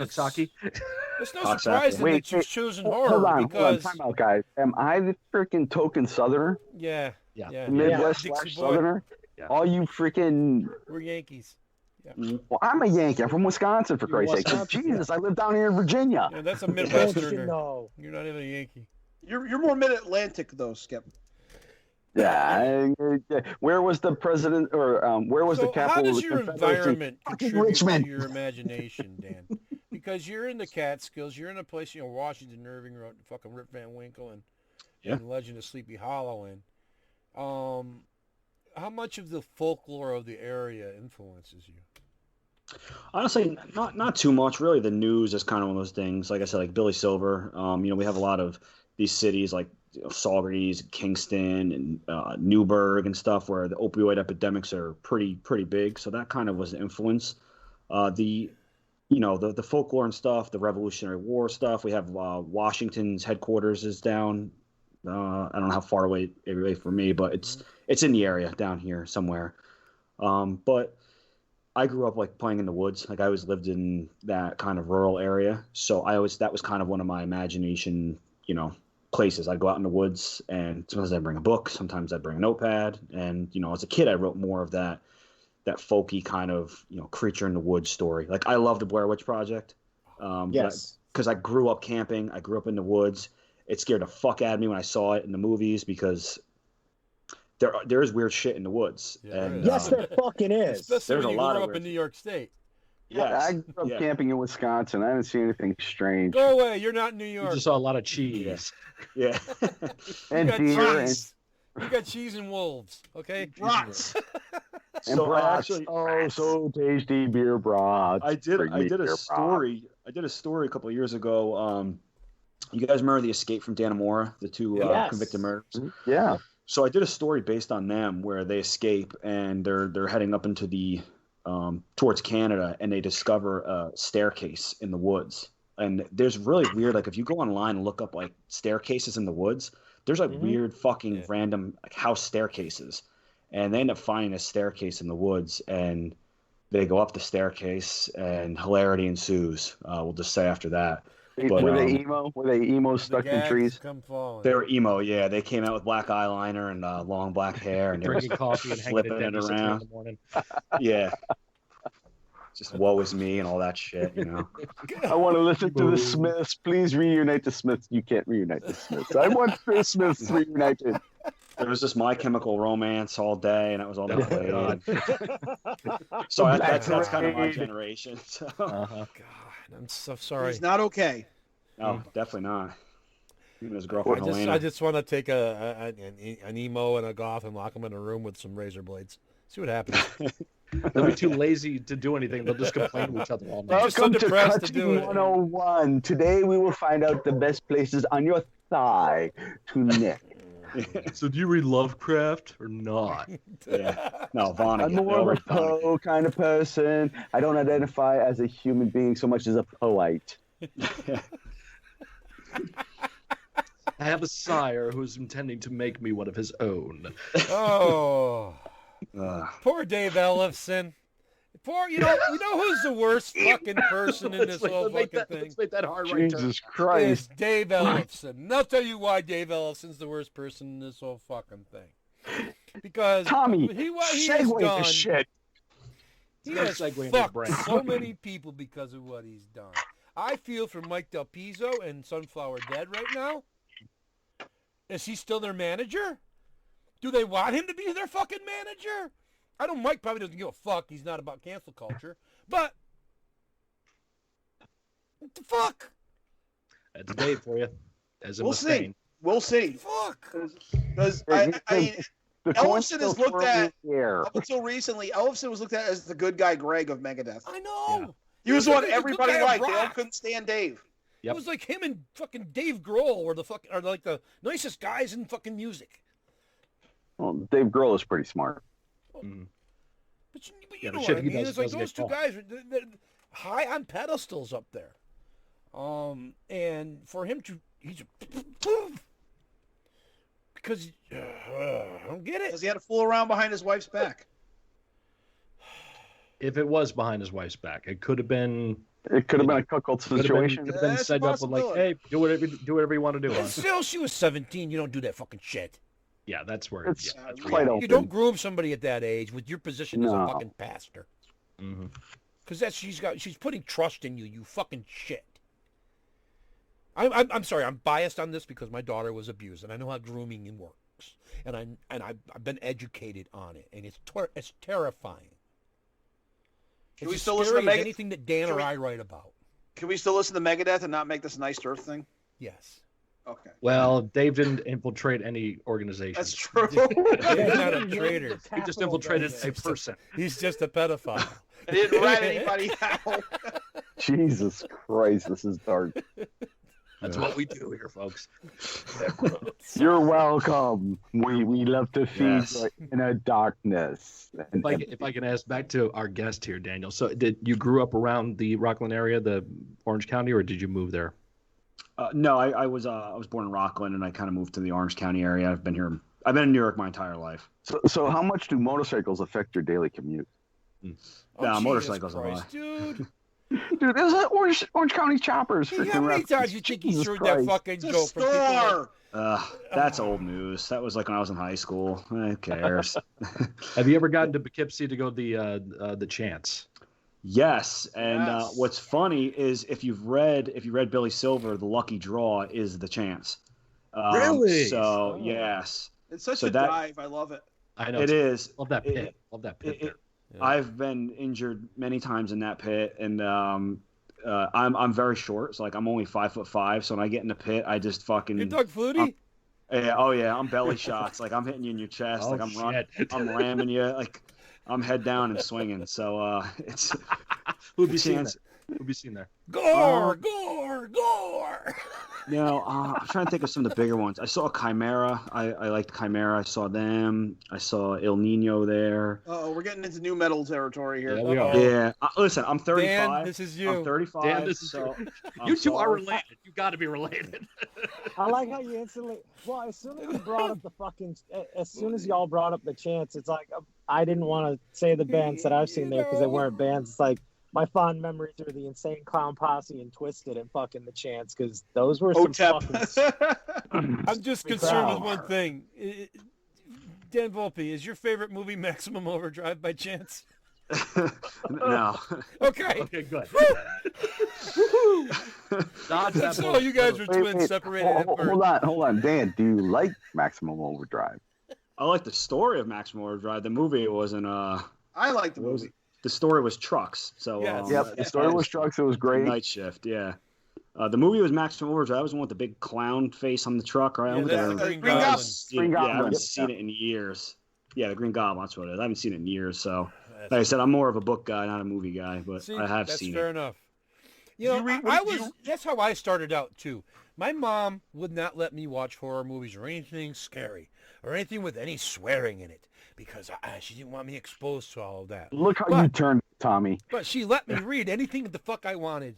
that you've chosen horror because... Time out, guys. Am I the freaking token Southerner? Yeah. Midwest / Southerner? Yeah. All you freaking... We're Yankees. Yeah. Well, I'm a Yankee. I'm from Wisconsin, for Christ's sake. Jesus, I live down here in Virginia. Yeah, that's a Midwesterner. No. You're not even a Yankee. You're more Mid-Atlantic, though, Skip. Yeah. Where was the president, or where was the capital of the Confederacy? How does your environment contribute Richmond. to your imagination, Dan? Because you're in the Catskills, you're in a place, Washington Irving wrote fucking Rip Van Winkle and Legend of Sleepy Hollow in. How much of the folklore of the area influences you? Honestly, not too much. Really, the news is kind of one of those things. Like I said, like Billy Silver. We have a lot of these cities like Saugerties, Kingston, and Newburgh and stuff, where the opioid epidemics are pretty big. So that kind of was the influence. The folklore and stuff, the Revolutionary War stuff. We have Washington's headquarters is down. I don't know how far away from me, but it's in the area down here somewhere. But I grew up like playing in the woods. Like I always lived in that kind of rural area. So that was kind of one of my imagination, places. I'd go out in the woods, and sometimes I'd bring a book, sometimes I'd bring a notepad. And, as a kid, I wrote more of that folky kind of, creature in the woods story. Like I love the Blair Witch Project. Yes. Because I grew up camping. I grew up in the woods. It scared the fuck out of me when I saw it in the movies because there is weird shit in the woods. Yeah, and, yes, there fucking is. Especially there's when a lot you grew of up in New York State. Yes. I grew up camping in Wisconsin. I didn't see anything strange. Go away. You're not in New York. You just saw a lot of cheese. Yeah. And deer and you got cheese and wolves, okay? Brats. brats. So tasty beer brats. I did a story a couple of years ago. You guys remember the Escape from Dannemora, the two convicted murderers? Yeah. So I did a story based on them where they escape and they're heading up into the towards Canada, and they discover a staircase in the woods. And there's really weird, like if you go online and look up like staircases in the woods, there's like weird fucking random like house staircases. And they end up finding a staircase in the woods, and they go up the staircase, and hilarity ensues. We'll just say after that. But, were they emo? Were they emo stuck in trees? They were emo, yeah. They came out with black eyeliner and long black hair, and they were drinking coffee and flipping it around. in the morning. Yeah. Just woe is me and all that shit, you know. I want to listen to the Smiths. Please reunite the Smiths. You can't reunite the Smiths. I want the Smiths reunited. It was just My Chemical Romance all day, and that was all they played. So that's kind of my generation. So. God, I'm so sorry. He's not okay. No, definitely not. Even his girlfriend Elena. I just want to take an emo and a goth and lock them in a room with some razor blades. See what happens. They'll be too lazy to do anything. They'll just complain to each other all night. Welcome to Cutting 101. Today we will find out the best places on your thigh to nick. So do you read Lovecraft or not? Yeah. No, Vonnegut. I'm more of a Poe kind of person. I don't identify as a human being so much as a poet. I have a sire who's intending to make me one of his own. Oh. Poor Dave Ellefson. You know who's the worst fucking person in this whole fucking thing? Let's make that hard right turn. Jesus Christ. It's Dave Ellefson. And I'll tell you why Dave Ellefson's the worst person in this whole fucking thing. Because Tommy, he segue has done, the shit. He has fucked so many people because of what he's done. I feel for Mike Del Pizzo and Sunflower Dead right now. Is he still their manager? Do they want him to be their fucking manager? I know Mike probably doesn't give a fuck. He's not about cancel culture. But what the fuck? That's Dave for you. We'll see. We'll see. Fuck. Because Ellefson is looked at up until recently. Ellefson was looked at as the good guy Greg of Megadeth. I know. Yeah. He was what everybody liked. They all couldn't stand Dave. Yep. It was like him and fucking Dave Grohl are like the nicest guys in fucking music. Well, Dave Grohl is pretty smart. Mm. But you know what I mean? It's like those two guys they're high on pedestals up there. And for him to, because I don't get it. Because he had to fool around behind his wife's back. If it was behind his wife's back, it could have been. It could have been a cuckold situation. Could have been set up with like, hey, do whatever you want to do. And still, she was 17. You don't do that fucking shit. Yeah, that's where it's quite open. You don't groom somebody at that age with your position as a fucking pastor. Because she's putting trust in you. You fucking shit. I'm sorry. I'm biased on this because my daughter was abused, and I know how grooming works, and I've been educated on it, and it's terrifying. Can we still listen to anything that Dan or I write about? Can we still listen to Megadeth and not make this a nice Earth thing? Yes. Okay. Well, Dave didn't infiltrate any organization. That's true. He's not a traitor. He just infiltrated a person. He's just a pedophile. I didn't rat anybody out. Jesus Christ, this is dark. That's what we do here, folks. You're welcome. We love to feed in a darkness. If I can ask back to our guest here, Daniel. So, did you grew up around the Rockland area, the Orange County, or did you move there? No, I was born in Rockland, and I kind of moved to the Orange County area. I've been in New York my entire life. So how much do motorcycles affect your daily commute? Motorcycles Christ, dude. Dude, there's Orange County choppers. Hey, how many times you think he threw that fucking joke from people? That's old news. That was like when I was in high school. Who cares? Have you ever gotten to Poughkeepsie to go the Chance? Yes, and what's funny is if you read Billy Silver, the lucky draw is the Chance. Really? So yes, it's such a dive. I love it. I know it is. Love that pit. Love that pit. There. Yeah. I've been injured many times in that pit, and I'm very short, so like I'm only 5'5", so when I get in the pit, I just fucking. You're Doug Flutie? Yeah, I'm belly shots, like I'm hitting you in your chest, like I'm ramming you, like I'm head down and swinging. So it's who'd be seen there? Gore. You know, I'm trying to think of some of the bigger ones. I saw Chimera. I liked Chimera. I saw them. I saw El Nino there. Oh, we're getting into new metal territory here. Yeah, we are. Yeah. Listen, I'm 35. Dan, this is you. I'm 35. Dan, this is so you two are related. You got to be related. I like how you instantly. Well, as soon as you brought up as soon as y'all brought up the Chance, it's like I didn't want to say the bands that I've seen there because they weren't bands. It's like. My fond memories are the Insane Clown Posse and Twisted and fucking the Chance because those were some fucking. I'm just concerned with one thing. Dan Volpe, is your favorite movie Maximum Overdrive by chance? No. Okay. Okay, good. So you guys are twins separated at birth. Hold on. Dan, do you like Maximum Overdrive? I like the story of Maximum Overdrive. The movie wasn't. I like the movie. The story was trucks. So Yes. Yep, the story was trucks. It was great. Night Shift, yeah. The movie was Maximum Overdrive. That was the one with the big clown face on the truck, right? Yeah, that's the Green Goblin. Goblin. Green Yeah, I Goblin. haven't seen it in years. Yeah, the Green Goblin. That's what it is. I haven't seen it in years. So, like I said, I'm more of a book guy, not a movie guy. But See, I have that's seen fair it. enough. You know, that's how I started out too. My mom would not let me watch horror movies or anything scary or anything with any swearing in it because she didn't want me exposed to all of that. Look how you turned, Tommy. But she let me read anything the fuck I wanted.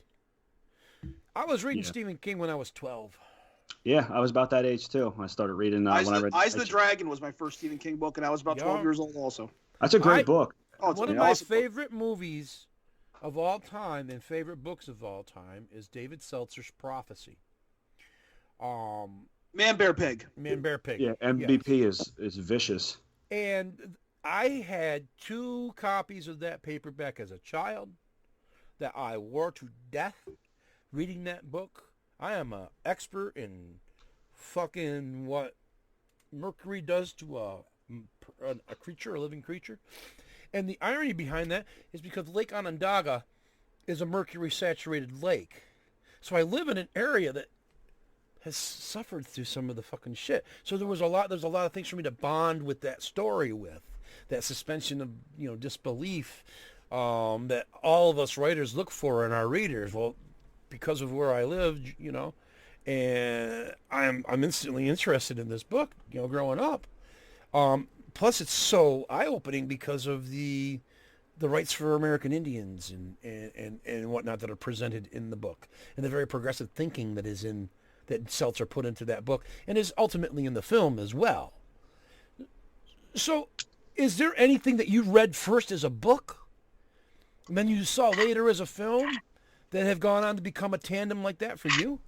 I was reading Stephen King when I was 12. Yeah, I was about that age too. I started reading when I read Eyes the Dragon was my first Stephen King book, and I was about 12 years old also. That's a great book. Oh, it's One of an my awesome book. favorite movies of all time and favorite books of all time is David Seltzer's Prophecy. Man, Bear, Pig. Man, Bear, Pig. Yeah, MVP is vicious. And I had 2 copies of that paperback as a child that I wore to death reading that book. I am an expert in fucking what Mercury does to a creature, a living creature. And the irony behind that is because Lake Onondaga is a mercury-saturated lake. So I live in an area that has suffered through some of the fucking shit. So there's a lot of things for me to bond with that story with. That suspension of, disbelief that all of us writers look for in our readers. Well, because of where I lived, and I'm instantly interested in this book, growing up. Plus, it's so eye-opening because of the rights for American Indians and whatnot that are presented in the book, and the very progressive thinking that Seltzer put into that book, and is ultimately in the film as well. So, is there anything that you read first as a book, and then you saw later as a film, that have gone on to become a tandem like that for you?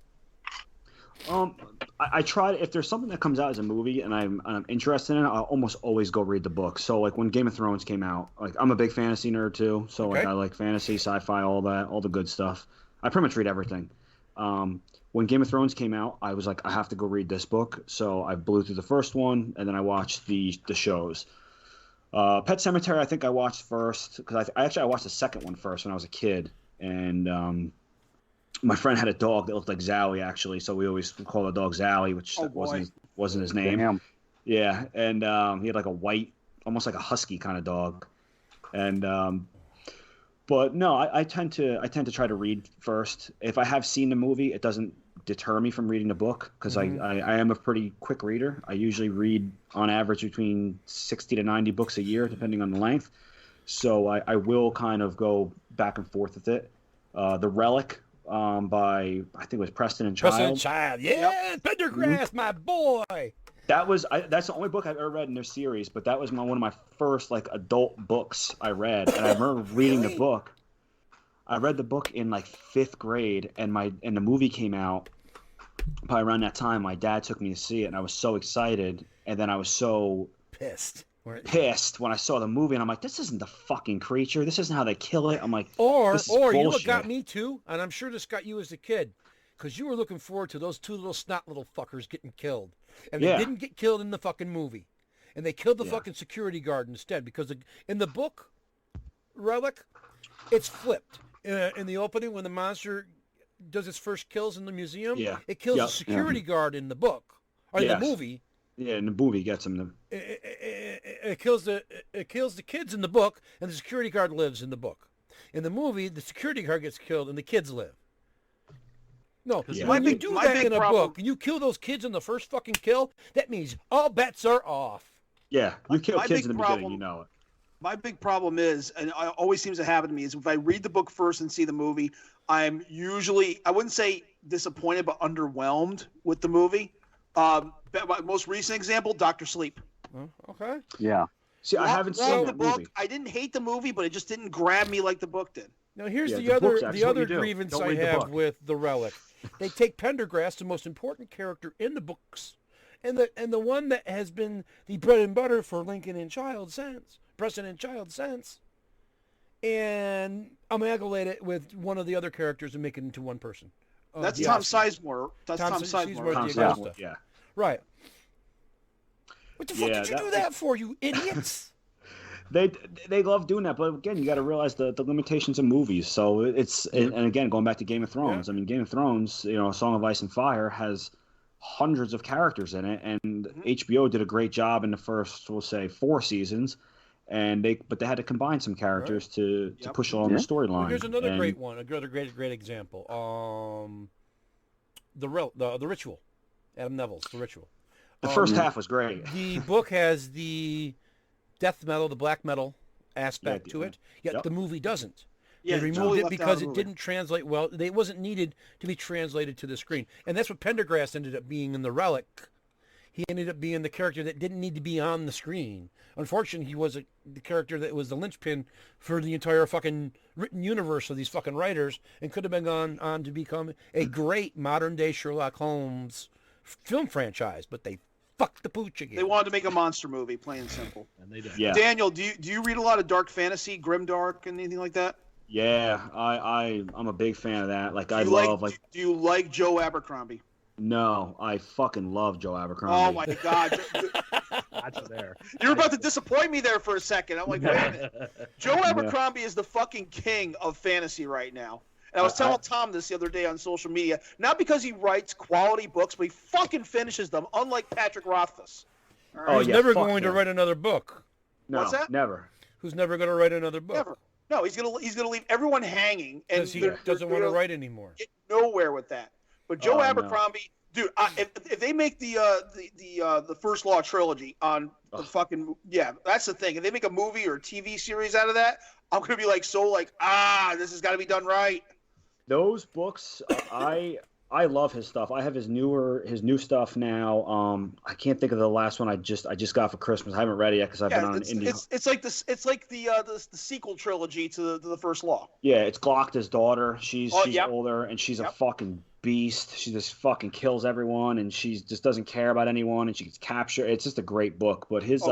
I try if there's something that comes out as a movie and I'm interested in it, I'll almost always go read the book. So like when Game of Thrones came out, like I'm a big fantasy nerd too. So like I like fantasy, sci-fi, all that, all the good stuff. I pretty much read everything. When Game of Thrones came out, I was like, I have to go read this book. So I blew through the first one and then I watched the shows. Pet Sematary, I think I watched first because I watched the second one first when I was a kid. And my friend had a dog that looked like Zowie, actually, so we always called the dog Zowie, which wasn't his name. Damn. Yeah, and he had like a white, almost like a husky kind of dog. And but no, I tend to try to read first. If I have seen the movie, it doesn't deter me from reading the book because I am a pretty quick reader. I usually read on average between 60 to 90 books a year, depending on the length. So I will kind of go back and forth with it. The Relic by, I think it was Preston and Child. Preston and Child, yeah, Pendergrass, my boy. That's the only book I've ever read in their series, but that was one of my first like adult books I read, and I remember reading the book. I read the book in like 5th grade, and the movie came out. Probably around that time, my dad took me to see it, and I was so excited, and then I was so pissed when I saw the movie, and I'm like, this isn't the fucking creature. This isn't how they kill it. I'm like, or this is you know what bullshit. got me too, and I'm sure this got you as a kid, because you were looking forward to those 2 little snot little fuckers getting killed, and they didn't get killed in the fucking movie, and they killed the fucking security guard instead, because in the book, Relic, it's flipped. In the opening, when the monster does its first kills in the museum, it kills the security guard in the book or in the movie. Yeah, and the movie gets him. It kills the kids in the book, and the security guard lives in the book. In the movie, the security guard gets killed, and the kids live. No, when you do that in a book, and you kill those kids in the first fucking kill, that means all bets are off. Yeah, you kill kids in the beginning, you know it. My big problem is, and it always seems to happen to me, is if I read the book first and see the movie, I'm usually, I wouldn't say disappointed, but underwhelmed with the movie. My most recent example, Dr. Sleep. Okay. Yeah. See, I haven't seen the book. movie. I didn't hate the movie, but it just didn't grab me like the book did. Now here's the other grievance I have with the Relic. They take Pendergrass, the most important character in the books, and the one that has been the bread and butter for Preston and Child since, and amalgamate it with one of the other characters and make it into one person. That's Tom Sizemore. That's Tom Sizemore. Sizemore. Yeah. Right. What the fuck did you do that for, you idiots? They love doing that, but again, you got to realize the limitations of movies. So it's and again, going back to Game of Thrones. I mean, Game of Thrones, Song of Ice and Fire has hundreds of characters in it, and HBO did a great job in the first, we'll say, 4 seasons. But they had to combine some characters to push along the storyline. Well, here's another great one, another great example. The Ritual, Adam Neville's The Ritual. The first half was great. The book has the death metal, the black metal aspect to it, yet the movie doesn't. Yeah, they removed it because it didn't translate well. It wasn't needed to be translated to the screen, and that's what Pendergrass ended up being in the Relic. He ended up being the character that didn't need to be on the screen. Unfortunately, he was the character that was the linchpin for the entire fucking written universe of these fucking writers, and could have been gone on to become a great modern-day Sherlock Holmes film franchise, but they fucked the pooch again. They wanted to make a monster movie, plain and simple. And they did. Yeah. Daniel, do you read a lot of dark fantasy, grimdark, and anything like that? Yeah, I'm a big fan of that. Like, Do you like Joe Abercrombie? No, I fucking love Joe Abercrombie. Oh my God! Gotcha there. You're about to disappoint me there for a second. I'm like, wait a minute. Joe Abercrombie is the fucking king of fantasy right now. And I was telling Tom this the other day on social media. Not because he writes quality books, but he fucking finishes them. Unlike Patrick Rothfuss. Right? Who's never going to write another book. No, what's that? Never. Who's never going to write another book? Never. No, he's gonna leave everyone hanging, and he doesn't want to write anymore. Get nowhere with that. But Joe Abercrombie, dude, if they make the First Law trilogy on the fucking that's the thing. If they make a movie or a TV series out of that, I'm gonna be like, this has got to be done right. Those books, I love his stuff. I have his new stuff now. I can't think of the last one I just got for Christmas. I haven't read it yet because I've been on an indie. It's like this. It's like the sequel trilogy to the First Law. Yeah, it's Glockta's daughter. She's older and she's a fucking beast. She just fucking kills everyone and she just doesn't care about anyone and she gets captured. It's just a great book. But his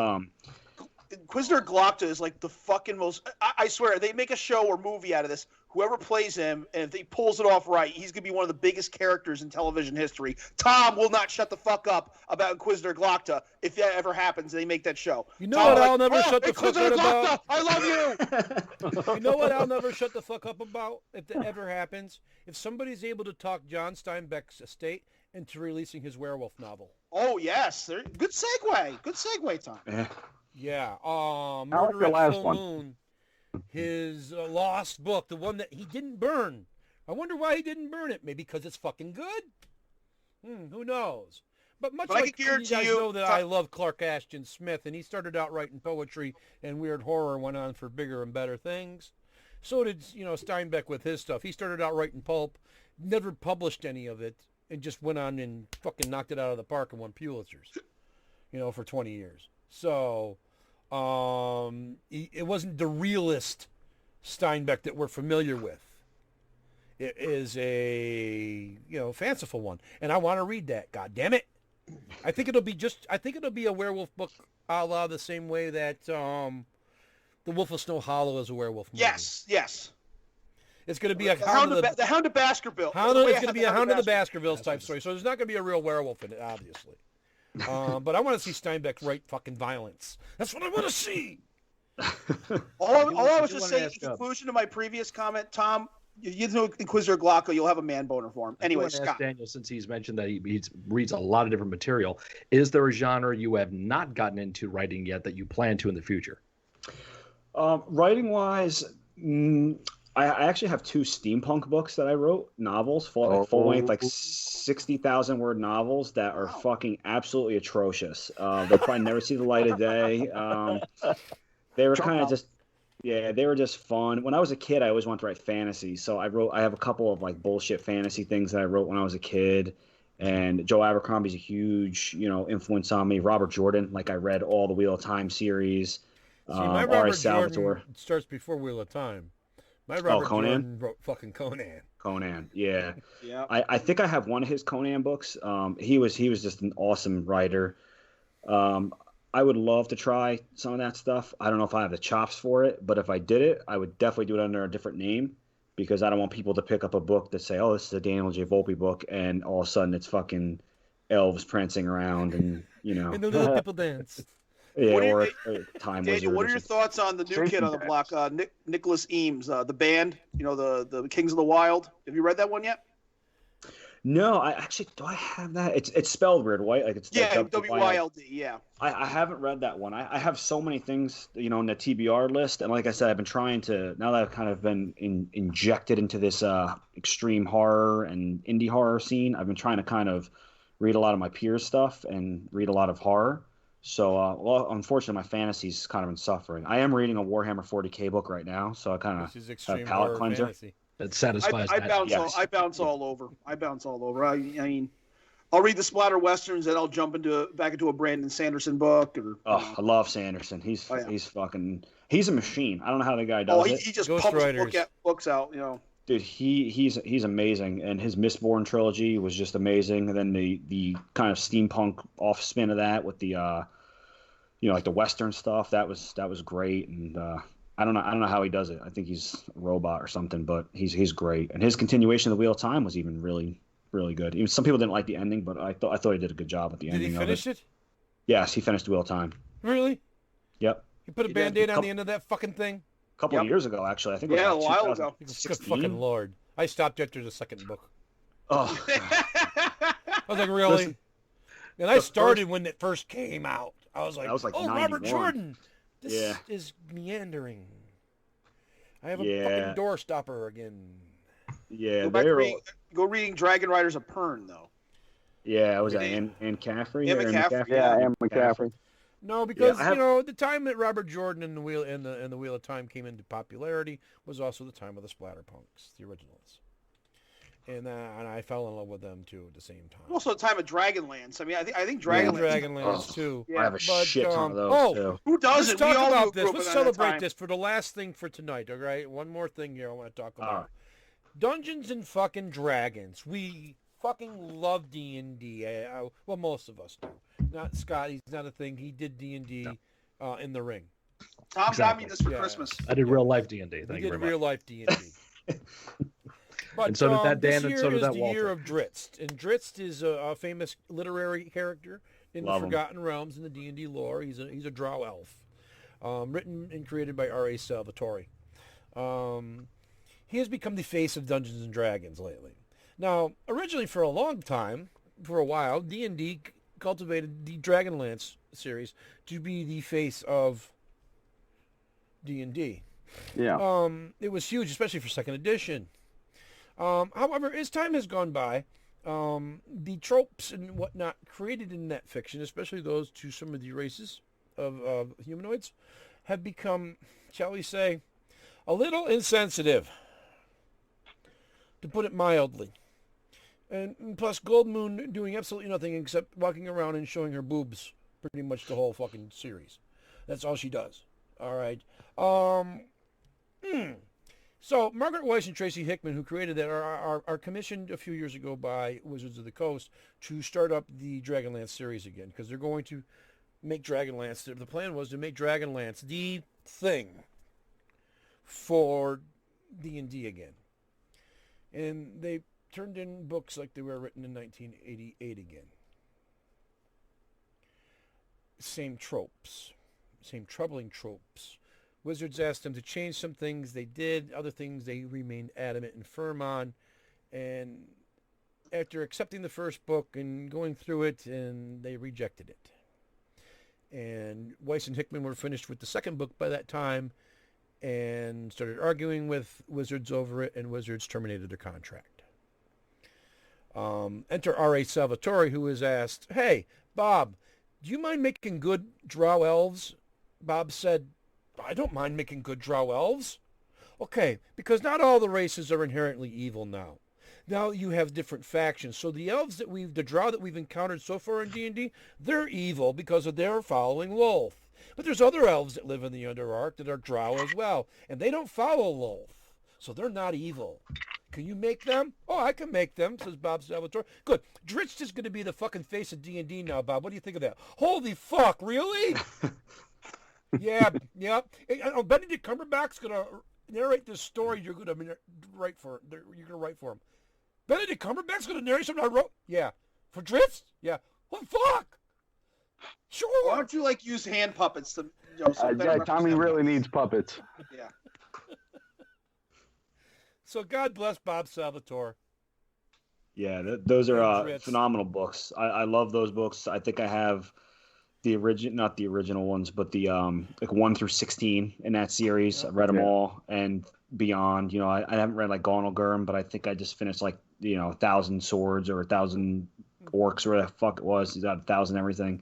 Inquisitor Glockta is like the fucking most. I swear, they make a show or movie out of this. Whoever plays him, and if he pulls it off right, he's gonna be one of the biggest characters in television history. Tom will not shut the fuck up about Inquisitor Glockta if that ever happens. And they make that show. You know what I'll never shut the fuck up about? I love you. You know what I'll never shut the fuck up about if that ever happens? If somebody's able to talk John Steinbeck's estate into releasing his werewolf novel. Oh yes, good segue. Good segue, Tom. Yeah. Murder at last Full one. Moon. His lost book, the one that he didn't burn. I wonder why he didn't burn it. Maybe because it's fucking good? Who knows? But like you guys know that I love Clark Ashton Smith, and he started out writing poetry and weird horror, went on for bigger and better things. So did, Steinbeck with his stuff. He started out writing pulp, never published any of it, and just went on and fucking knocked it out of the park and won Pulitzers, for 20 years. So... it wasn't the realist Steinbeck that we're familiar with. It is a fanciful one, and I want to read that. God damn it! I think it'll be a werewolf book, a la the same way that The Wolf of Snow Hollow is a werewolf movie. Yes. It's going to be a the Hound of Baskerville. It's going to be a Hound of the Baskervilles type story. So there's not going to be a real werewolf in it, obviously. But I want to see Steinbeck write fucking violence. That's what I want to see. all I was just saying in conclusion to my previous comment, Tom, you know Inquisitor Glockta, you'll have a man boner for him. Anyway, Scott. Daniel, since he's mentioned that he reads a lot of different material, is there a genre you have not gotten into writing yet that you plan to in the future? Writing-wise, I actually have 2 steampunk books that I wrote, novels, full-length, like 60,000 word novels that are fucking absolutely atrocious. They'll probably never see the light of day. They were kind of just, they were just fun. When I was a kid, I always wanted to write fantasy, so I have a couple of like bullshit fantasy things that I wrote when I was a kid. And Joe Abercrombie's a huge, influence on me. Robert Jordan, like I read all the Wheel of Time series. My Robert Jordan starts before Wheel of Time. My Robert Jordan wrote fucking Conan. Conan, yeah. I think I have one of his Conan books. He was just an awesome writer. I would love to try some of that stuff. I don't know if I have the chops for it, but if I did it, I would definitely do it under a different name because I don't want people to pick up a book that say, "Oh, this is a Daniel J. Volpe book," and all of a sudden it's fucking elves prancing around and And the little people dance. Yeah, What do you or think- a time Daniel, wizard. what or are your something. thoughts on the new Safety kid on the net. block, Nicholas Eames, the band? You know, the Kings of the Wild. Have you read that one yet? No, I actually do. I have that. It's spelled weird, right? Like it's Yeah, like WYLD. Yeah. I haven't read that one. I have so many things, you know, in the TBR list, and like I said, I've been trying to. Now that I've kind of been injected into this extreme horror and indie horror scene, I've been trying to kind of read a lot of my peers' stuff and read a lot of horror. So, well, unfortunately, my fantasy's kind of been suffering. I am reading a Warhammer 40K book right now, so I kind This is of extreme have palate horror cleanser. fantasy. That satisfies I that. bounce yes. I bounce all over. I mean, I'll read the splatter westerns, then I'll jump back into a Brandon Sanderson book. Or, Oh, I love Sanderson. He's Oh, yeah. he's a machine. I don't know how the guy does it. he just Ghost pumps Riders. books out. You know. Dude, he's amazing, and his Mistborn trilogy was just amazing. And then the kind of steampunk off spin of that with the you know, like the Western stuff, that was great. And I don't know how he does it. I think he's a robot or something, but he's great. And his continuation of the Wheel of Time was even really good. Even some people didn't like the ending, but I thought he did a good job with the Did ending. he finish it? Yes, he finished the Wheel of Time. Really? Yep, He put a He did. Band-Aid on the end of that fucking thing? a couple Yep. of years ago, actually. I think. Yeah, it a was while like ago. Good 2016. fucking lord. I stopped after the second book. Oh, I was like, really? Listen, and I the started when it first came out. I was like, That was like oh, Robert 91. Jordan. This Yeah. is meandering. I have a Yeah. fucking door stopper again. yeah, Go back they to were. go reading Dragon Riders of Pern though. Yeah, was that Reading- Anne Caffrey? Anne or McCaffrey. Yeah, Anne McCaffrey. No, because I have- you know the time that Robert Jordan and the Wheel of Time came into popularity was also the time of the Splatterpunks, the originals, and I fell in love with them too at the same time. Also, the time of Dragonlance. I mean, I think Yeah, Dragonlance. Dragonlance Oh. too. Yeah, I have a but, shit ton of those oh, too. Who doesn't? Let's talk we all about grew this. up Let's in that celebrate time. this for the last thing for tonight, all right? One more thing here I want to talk about. All right. Dungeons and fucking Dragons. We fucking love D&D. Well, most of us do. Not Scott. He's not a thing. He did D&D in the ring. Tom got me Exactly. this for Yeah. Christmas. I did real life D&D. He Thank did you very real much. life D&D. But, And so did that, Dan, this and year so did is that the Walter. year of Drizzt. And Drizzt is a famous literary character in Love the him. Forgotten Realms in the D&D lore. He's a drow elf. Written and created by R.A. Salvatore. He has become the face of Dungeons and Dragons lately. Now, originally for a long time, for a while, D&D cultivated the Dragonlance series to be the face of D&D. Yeah. It was huge, especially for second edition. However, as time has gone by, the tropes and whatnot created in that fiction, especially those to some of the races of humanoids, have become, shall we say, a little insensitive, to put it mildly. And plus, Gold Moon doing absolutely nothing except walking around and showing her boobs pretty much the whole fucking series. That's all she does. All right. So Margaret Weiss and Tracy Hickman, who created that, are commissioned a few years ago by Wizards of the Coast to start up the Dragonlance series again, because they're going to make Dragonlance. The plan was to make Dragonlance the thing for D&D again. And they turned in books like they were written in 1988 again. Same tropes. Same troubling tropes. Wizards asked them to change some things. They did. Other things they remained adamant and firm on. And after accepting the first book and going through it, and they rejected it. And Weiss and Hickman were finished with the second book by that time and started arguing with Wizards over it, and Wizards terminated their contract. Enter R.A. Salvatore, who was asked, "Hey, Bob, do you mind making good drow elves?" Bob said, "I don't mind making good drow elves." Okay, because not all the races are inherently evil now. Now you have different factions. So the elves the drow that we've encountered so far in D&D, they're evil because of their following Lolth. But there's other elves that live in the Underdark that are drow as well, and they don't follow Lolth, so they're not evil. Can you make them? Oh, I can make them, says Bob Salvatore. Good. Dritch is going to be the fucking face of D&D now, Bob. What do you think of that? Holy fuck, really? Yeah. Hey, Benedict Cumberbatch's going to narrate this story you're going to write for him. Benedict Cumberbatch's going to narrate something I wrote? Yeah. For Dritch? Yeah. Well, fuck. Sure. Why don't you use hand puppets to? Tommy really needs puppets. Yeah. So God bless Bob Salvatore. Yeah, those are phenomenal books. I love those books. I think I have not the original ones, but the 1 through 16 in that series. I read them all and beyond. I haven't read Gonal Gurm, but I think I just finished 1,000 Swords or 1,000 Orcs or whatever the fuck it was. He's got 1,000 everything.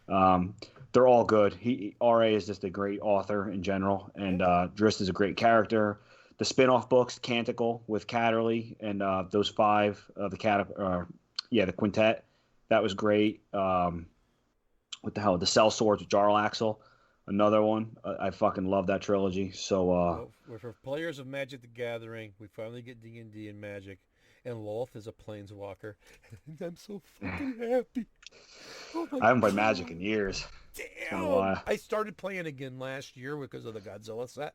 They're all good. R.A. is just a great author in general, and Drist is a great character. The spin-off books, Canticle with Catterley, and those 5, the quintet, that was great. What the hell? The Cell Swords with Jarlaxle, another one. I fucking love that trilogy. So, for players of Magic the Gathering, we finally get D&D and Magic, and Lolth is a planeswalker, and I'm so fucking happy. Oh I haven't played Magic in years. Damn! I started playing again last year because of the Godzilla set.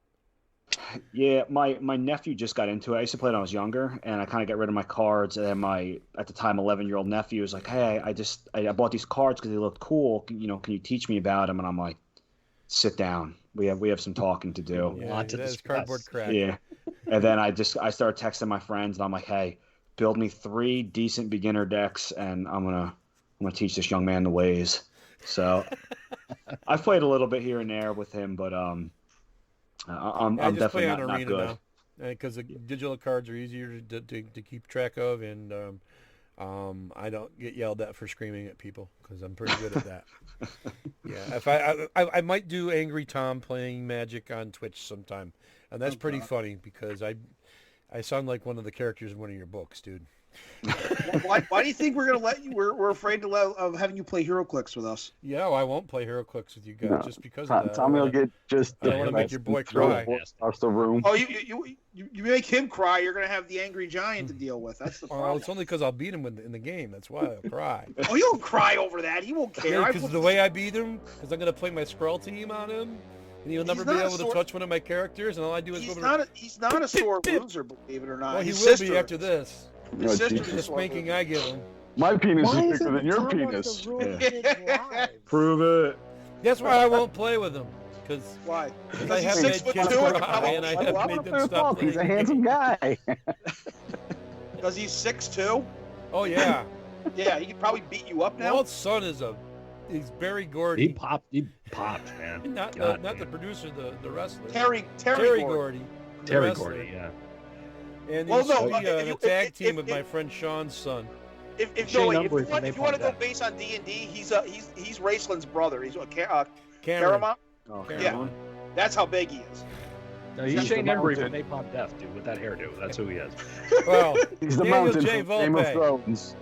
Yeah, my nephew just got into it. I used to play when I was younger, and I kind of got rid of my cards. And my, at the time, 11-year-old nephew was like, "Hey, I bought these cards because they looked cool. Can you teach me about them?" And I'm like, "Sit down. We have some talking to do." Yeah, that's cardboard crack. Yeah, and then I started texting my friends, and I'm like, "Hey, build me 3 decent beginner decks, and I'm gonna teach this young man the ways." So I've played a little bit here and there with him, but I'm definitely not good. Because the digital cards are easier to keep track of, and I don't get yelled at for screaming at people because I'm pretty good at that. Yeah, if I might do Angry Tom playing Magic on Twitch sometime, and that's pretty funny because I sound like one of the characters in one of your books, dude. Why do you think we're gonna let you? We're afraid of having you play HeroClix with us. Yeah, I won't play HeroClix with you guys just because of that. Tommy will get just. I don't want to make your boy cry. Across the room. Oh, you make him cry. You're gonna have the angry giant to deal with. That's the problem. It's only because I'll beat him in the game. That's why I'll cry. Oh, you don't cry over that. He won't care. Yeah, because the way I beat him, because I'm gonna play my Skrull team on him. And he'll never be able to touch one of my characters, and all I do is he's not a sore loser, believe it or not. Well, he will be after this. His the spanking I give him. My penis is bigger than your penis. Prove it. That's why I won't play with him. Why? Because I have made kids cry, and I have made them stop playing. He's a handsome guy. Because he's 6'2"? Oh, yeah. Yeah, he could probably beat you up now. Walt's son he's Barry Gordy. He popped, man. Not the producer, the wrestler. Terry Gordy. Terry Gordy, yeah. And he's a tag team with my friend Sean's son. If you want to go based on D&D, he's Raceland's brother. He's Caramount. Oh, yeah, that's how big he is. No, he's Shane Embry from Napalm Death, dude, with that hairdo. That's who he is. Well, he's the Daniel mountain J. from Game of Volpe. Thrones.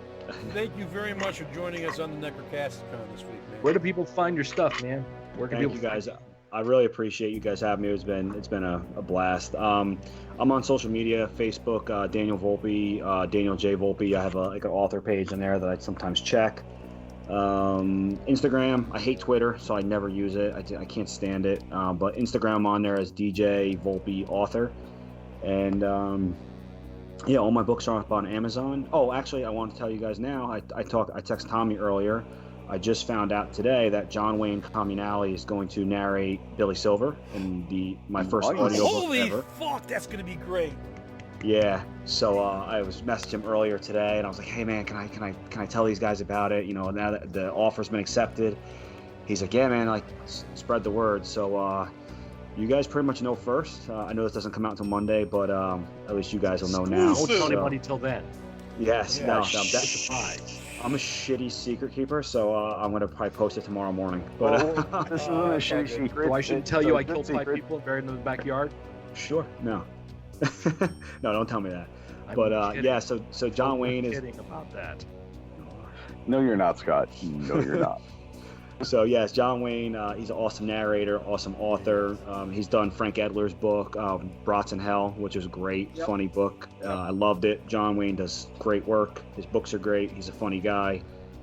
Thank you very much for joining us on the Necrocasticon this week, man. Where do people find your stuff, man? Where can Thank you guys. I really appreciate you guys having me. It's been a blast. I'm on social media, Facebook, Daniel Volpe, Daniel J. Volpe. I have an author page in there that I sometimes check. Instagram, I hate Twitter, so I never use it. I can't stand it. But Instagram on there is DJ Volpe Author. And all my books are up on Amazon. Oh, actually, I want to tell you guys now. I texted Tommy earlier. I just found out today that John Wayne Comunale is going to narrate Billy Silver in my first audio book ever. Holy fuck, that's going to be great. Yeah, so I was messaging him earlier today, and I was like, "Hey man, can I tell these guys about it? Now that the offer's been accepted." He's like, "Yeah, man, spread the word." So you guys pretty much know first. I know this doesn't come out until Monday, but at least you guys will know now. Don't tell anybody till then. Yes, yeah, no, that's surprise. I'm a shitty secret keeper, so I'm gonna probably post it tomorrow morning. But this isn't a shitty secret. So I shouldn't tell you I killed 5 people and buried them in the backyard. Sure, no, no, don't tell me that. But so John Wayne is kidding about that. No, you're not, Scott. No, you're not. So yes, John Wayne. He's an awesome narrator, awesome author. He's done Frank Edler's book, Brats in Hell, which is a great, funny book. I loved it. John Wayne does great work. His books are great. He's a funny guy,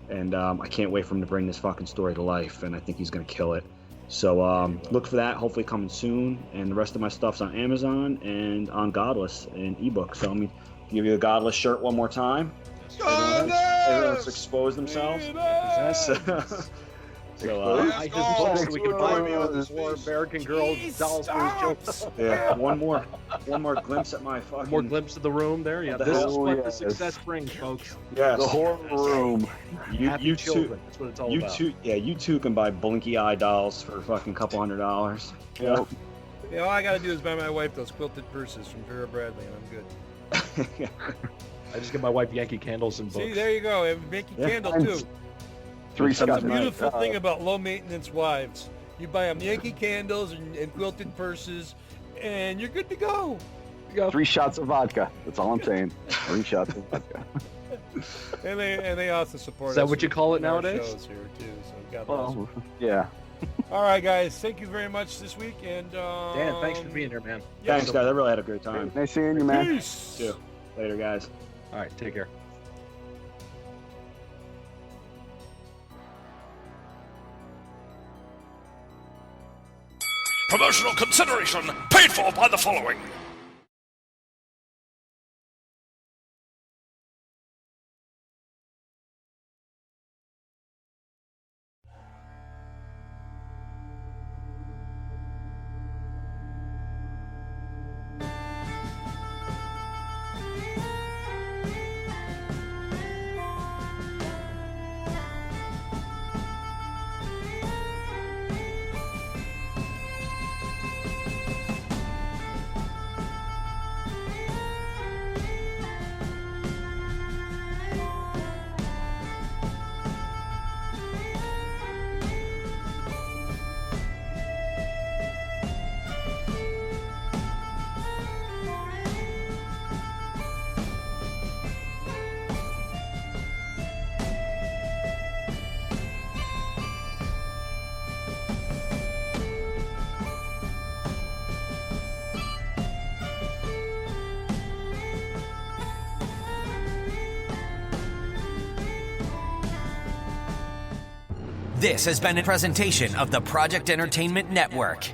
and I can't wait for him to bring this fucking story to life. And I think he's gonna kill it. So look for that. Hopefully coming soon. And the rest of my stuff's on Amazon and on Godless and ebook. So let me give you the Godless shirt one more time. Everyone's exposed themselves. I just hope so we can buy me all this more American Girl dolls for his jokes. Yeah, one more glimpse at my fucking. More glimpse of the room there. Yeah, this is what the success brings, folks. Yes, the horror room. You children. That's what it's all about. You too can buy blinky eye dolls for a fucking $200. Yep. Yeah, all I gotta do is buy my wife those quilted purses from Vera Bradley, and I'm good. I just get my wife Yankee candles and books. See, there you go. And Yankee candle too. Three That's shots. the beautiful thing about low maintenance wives. You buy them Yankee candles and quilted purses, and you're good to go. 3 shots of vodka. That's all I'm saying. 3 shots of vodka. And they also support. Is that us what you call it in our nowadays? shows here too. So God bless. Well, yeah. All right, guys. Thank you very much this week, and Dan, thanks for being here, man. Thanks, guys. I really had a great time. Nice seeing you, man. Peace. Too. Later, guys. All right, take care. Promotional consideration paid for by the following. This has been a presentation of the Project Entertainment Network.